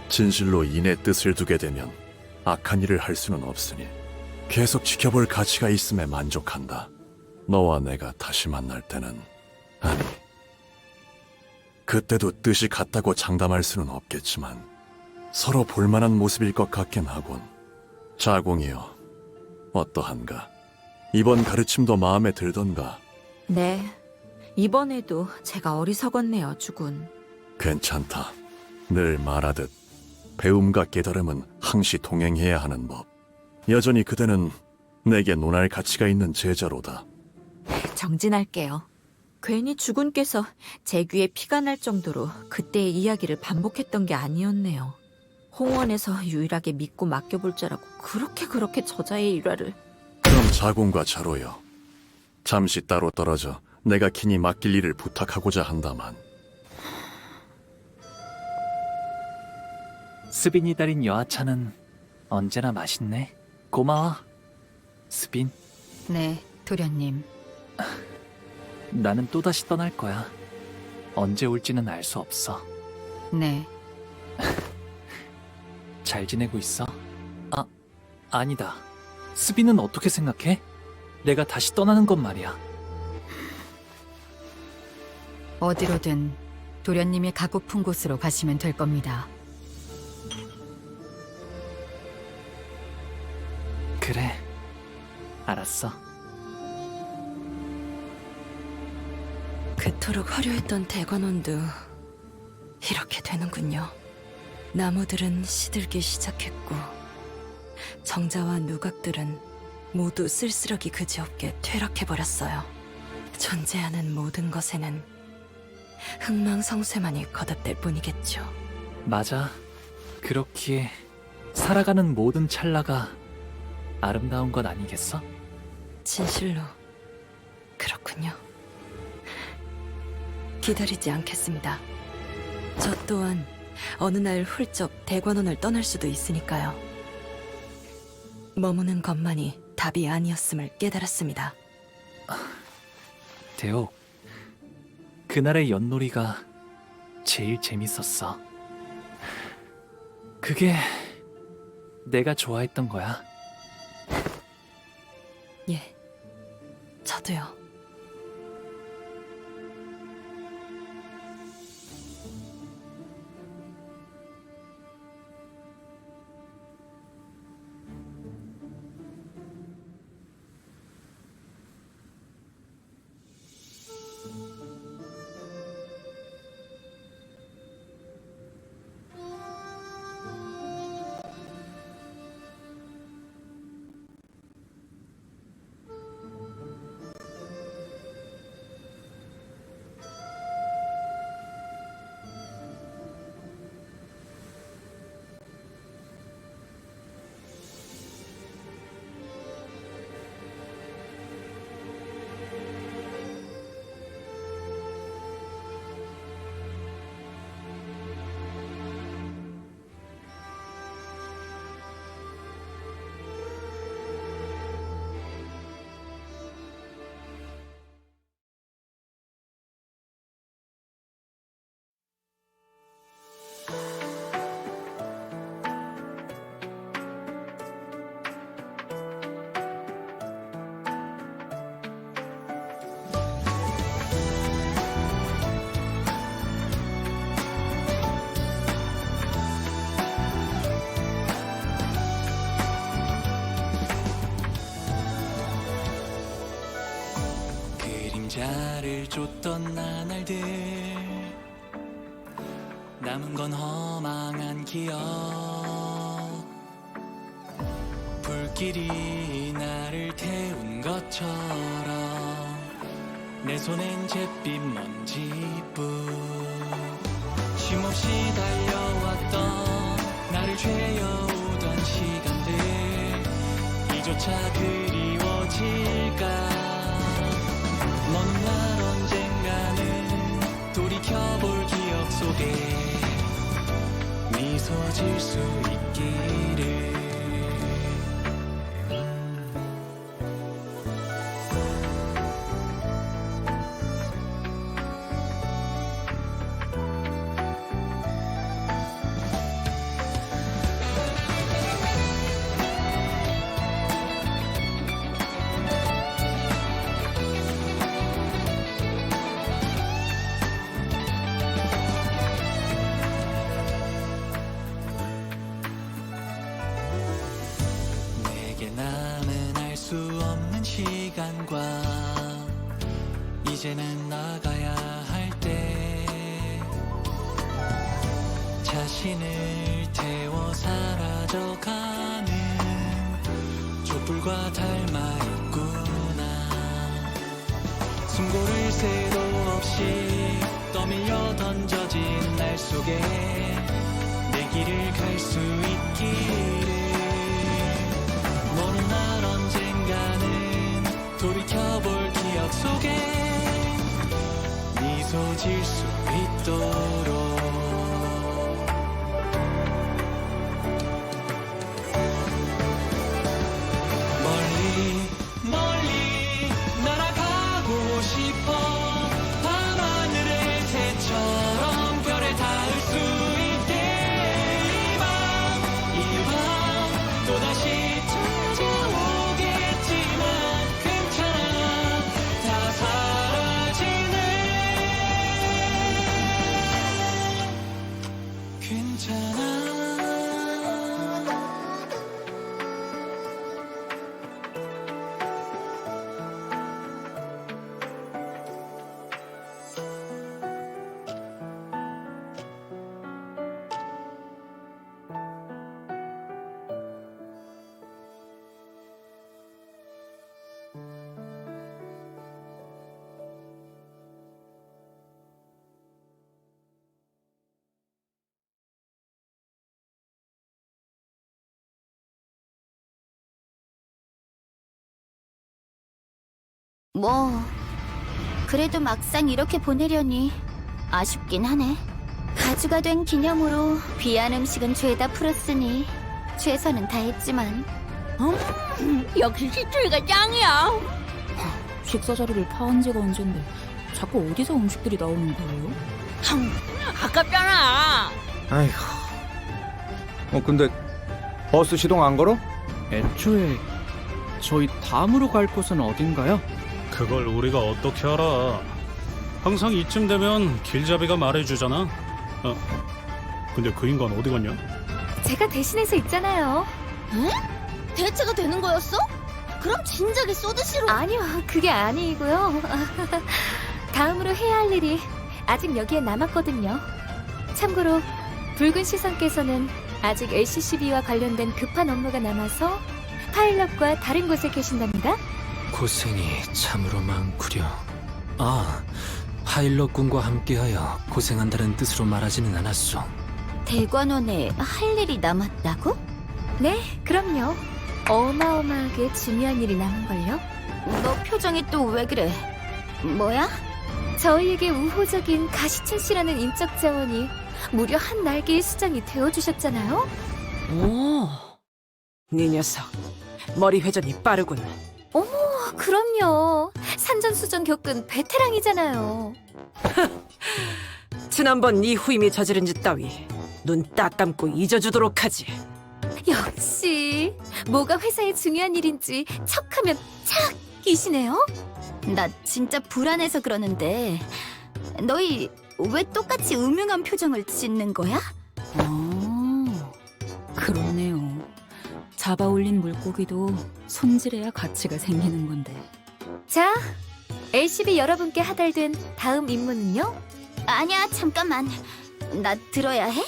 진실로 인의 뜻을 두게 되면 악한 일을 할 수는 없으니 계속 지켜볼 가치가 있음에 만족한다. 너와 내가 다시 만날 때는, 아니, 그때도 뜻이 같다고 장담할 수는 없겠지만 서로 볼만한 모습일 것 같긴 하군. 자공이여, 어떠한가? 이번 가르침도 마음에 들던가? 네, 이번에도 제가 어리석었네요, 주군. 괜찮다. 늘 말하듯 배움과 깨달음은 항시 동행해야 하는 법. 여전히 그대는 내게 논할 가치가 있는 제자로다. 정진할게요. 괜히 주군께서 제 귀에 피가 날 정도로 그때의 이야기를 반복했던 게 아니었네요. 홍원에서 유일하게 믿고 맡겨볼 자라고 그렇게 저자의 일화를. 그럼 자공과 자로여, 잠시 따로 떨어져 내가 긴히 맡길 일을 부탁하고자 한다만. 스빈이 달인 여하차는 언제나 맛있네. 고마워, 스빈. 네, 도련님. 나는 또다시 떠날 거야. 언제 올지는 알 수 없어. 네. 잘 지내고 있어? 아니다. 스빈은 어떻게 생각해? 내가 다시 떠나는 건 말이야. 어디로든 도련님이 가고픈 곳으로 가시면 될 겁니다. 그래, 알았어. 그토록 화려했던 대관원도 이렇게 되는군요. 나무들은 시들기 시작했고 정자와 누각들은 모두 쓸쓸하기 그지없게 퇴락해버렸어요. 존재하는 모든 것에는 흥망성쇠만이 거듭될 뿐이겠죠. 맞아. 그렇기에 살아가는 모든 찰나가 아름다운 것 아니겠어? 진실로 그렇군요. 기다리지 않겠습니다. 저 또한 어느 날 훌쩍 대관원을 떠날 수도 있으니까요. 머무는 것만이 답이 아니었음을 깨달았습니다. 대옥, 그날의 윷놀이가 제일 재밌었어. 그게 내가 좋아했던 거야. 예, 저도요. 나를 쫓던 나날들 남은 건 허망한 기억 불길이 나를 태운 것처럼 내 손엔 잿빛 먼지뿐 쉼없이 달려왔던 나를 죄어오던 시간들 이조차 그리워질까 먼 날 언젠가는 돌이켜볼 기억 속에 미소 질 수 있기를 남은 알 수 없는 시간과 이제는 나가야 할 때 자신을 태워 사라져가는 촛불과 닮아 있구나 숨고를 새도 없이 떠밀려 던져진 날 속에 내 길을 갈 수 있기를 먼 날 언젠가는 돌이켜볼 기억 속에 미소 질 수 있도록 멀리 멀리 날아가고 싶어 밤하늘의 새처럼 별에 닿을 수 있게 이 밤 또다시 찾아오겠지만 괜찮아 다 사라지네 괜찮아 뭐 그래도 막상 이렇게 보내려니 아쉽긴 하네. 가주가 된 기념으로 귀한 음식은 죄다 풀었으니 최선은 다했지만 역시 시추이가 짱이야. 식사 자리를 파한 지가 언젠데 자꾸 어디서 음식들이 나오는 거예요? 아깝잖아. 아이고. 근데 버스 시동 안 걸어? 애초에 저희 다음으로 갈 곳은 어딘가요? 그걸 우리가 어떻게 알아? 항상 이쯤 되면 길잡이가 말해주잖아. 근데 그 인간 어디 갔냐? 제가 대신해서 있잖아요. 응? 대체가 되는 거였어? 그럼 진작에 쏘듯이로. 아니요, 그게 아니고요. 다음으로 해야 할 일이 아직 여기에 남았거든요. 참고로 붉은 시선께서는 아직 LCCB와 관련된 급한 업무가 남아서 파일럿과 다른 곳에 계신답니다. 고생이 참으로 많구려. 파일럿군과 함께하여 고생한다는 뜻으로 말하지는 않았소. 대관원에 할 일이 남았다고? 네, 그럼요. 어마어마하게 중요한 일이 남은걸요. 너 표정이 또 왜 그래? 뭐야? 저희에게 우호적인 가시춘 씨라는 인적 자원이 무려 한 날개의 수장이 되어주셨잖아요. 오, 네 녀석 머리 회전이 빠르군. 어머, 그럼요. 산전수전 겪은 베테랑이잖아요. 지난번 네 후임이 저지른 짓 따위 눈 딱 감고 잊어주도록 하지. 역시 뭐가 회사의 중요한 일인지 척하면 착이시네요. 나 진짜 불안해서 그러는데 너희 왜 똑같이 음흉한 표정을 짓는 거야? 그러네요. 잡아 올린 물고기도 손질해야 가치가 생기는 건데. 자, LCB 여러분께 하달된 다음 임무는요? 아니야, 잠깐만. 나 들어야 해?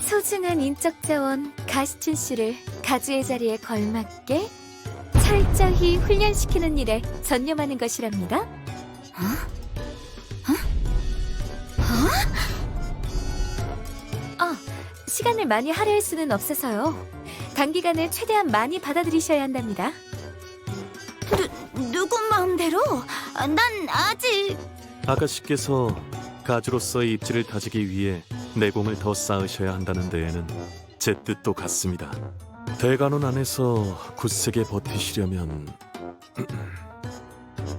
소중한 인적 자원 가시춘 씨를 가주의 자리에 걸맞게 철저히 훈련시키는 일에 전념하는 것이랍니다. 시간을 많이 할애할 수는 없어서요. 단기간에 최대한 많이 받아들이셔야 한답니다. 누구 마음대로? 난 아직... 아가씨께서 가주로서의 입지를 다지기 위해 내공을 더 쌓으셔야 한다는 데에는 제 뜻도 같습니다. 대관원 안에서 굳세게 버티시려면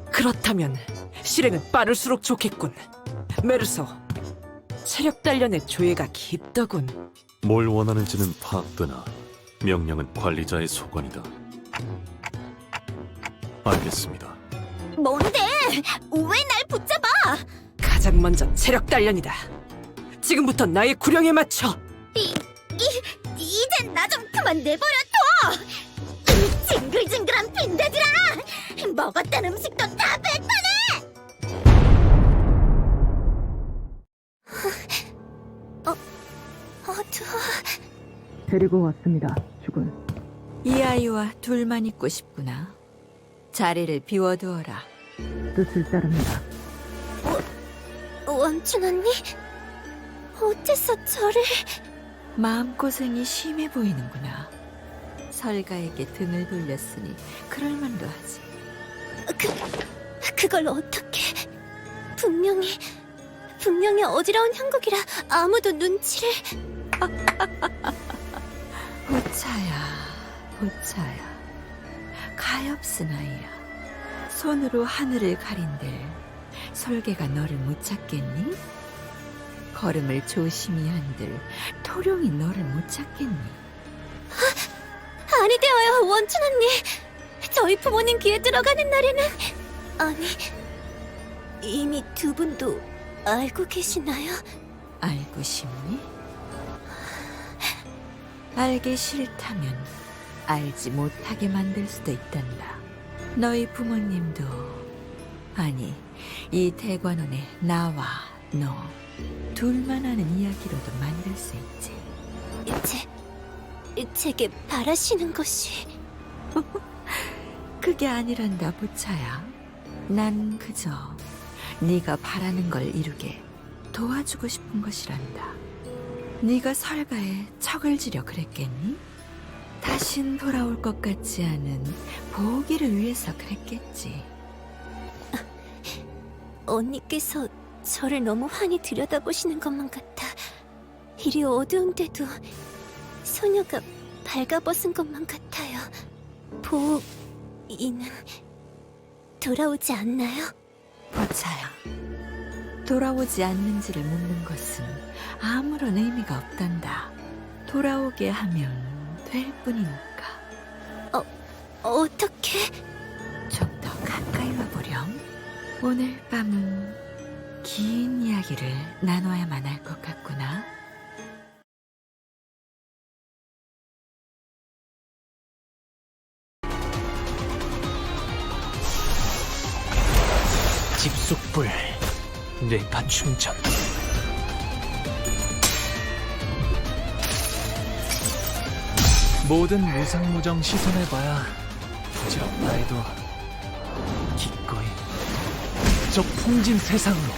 그렇다면 실행은 빠를수록 좋겠군. 메르소, 체력 단련의 조예가 깊더군. 뭘 원하는지는 파악되나 명령은 관리자의 소관이다. 알겠습니다. 뭔데? 왜 날 붙잡아? 가장 먼저 체력 단련이다. 지금부터 나의 구령에 맞춰. 이젠 나 좀 그만 내버려둬! 이 징글징글한 빈대들아! 먹었던 음식도 다 뱉어내! 어두워... 데리고 왔습니다, 주군. 이 아이와 둘만 있고 싶구나. 자리를 비워두어라. 뜻을 따릅니다. 원춘 언니? 어째서 저를... 마음고생이 심해 보이는구나. 설가에게 등을 돌렸으니 그럴만도 하지. 그걸 어떻게... 분명히 어지러운 형국이라 아무도 눈치를... 보차야. 가엾은 아이야. 손으로 하늘을 가린들 설계가 너를 못 찾겠니? 걸음을 조심히 한들 토룡이 너를 못 찾겠니? 아니 되어요, 원춘 언니. 저희 부모님 귀에 들어가는 날에는... 아니... 이미 두 분도 알고 계시나요? 알고 싶니? 알기 싫다면 알지 못하게 만들 수도 있단다. 너희 부모님도, 아니 이 대관원에 나와 너 둘만 아는 이야기로도 만들 수 있지. 제게 바라시는 것이... 그게 아니란다, 보차야. 난 그저 네가 바라는 걸 이루게 도와주고 싶은 것이란다. 네가 설가에 척을 지려 그랬겠니? 다신 돌아올 것 같지 않은 보기를 위해서 그랬겠지. 언니께서 저를 너무 환히 들여다보시는 것만 같아 이리 어두운데도 소녀가 발가벗은 것만 같아요. 보이는 돌아오지 않나요? 보차야, 돌아오지 않는지를 묻는 것은 아무런 의미가 없단다. 돌아오게 하면 될 뿐이니까. 어떻게? 좀 더 가까이 와보렴. 오늘 밤은 긴 이야기를 나눠야만 할 것 같구나. 집속불, 뇌파 충전. 모든 무상무정 시선해봐야 부질없다 해도 기꺼이 저 풍진 세상으로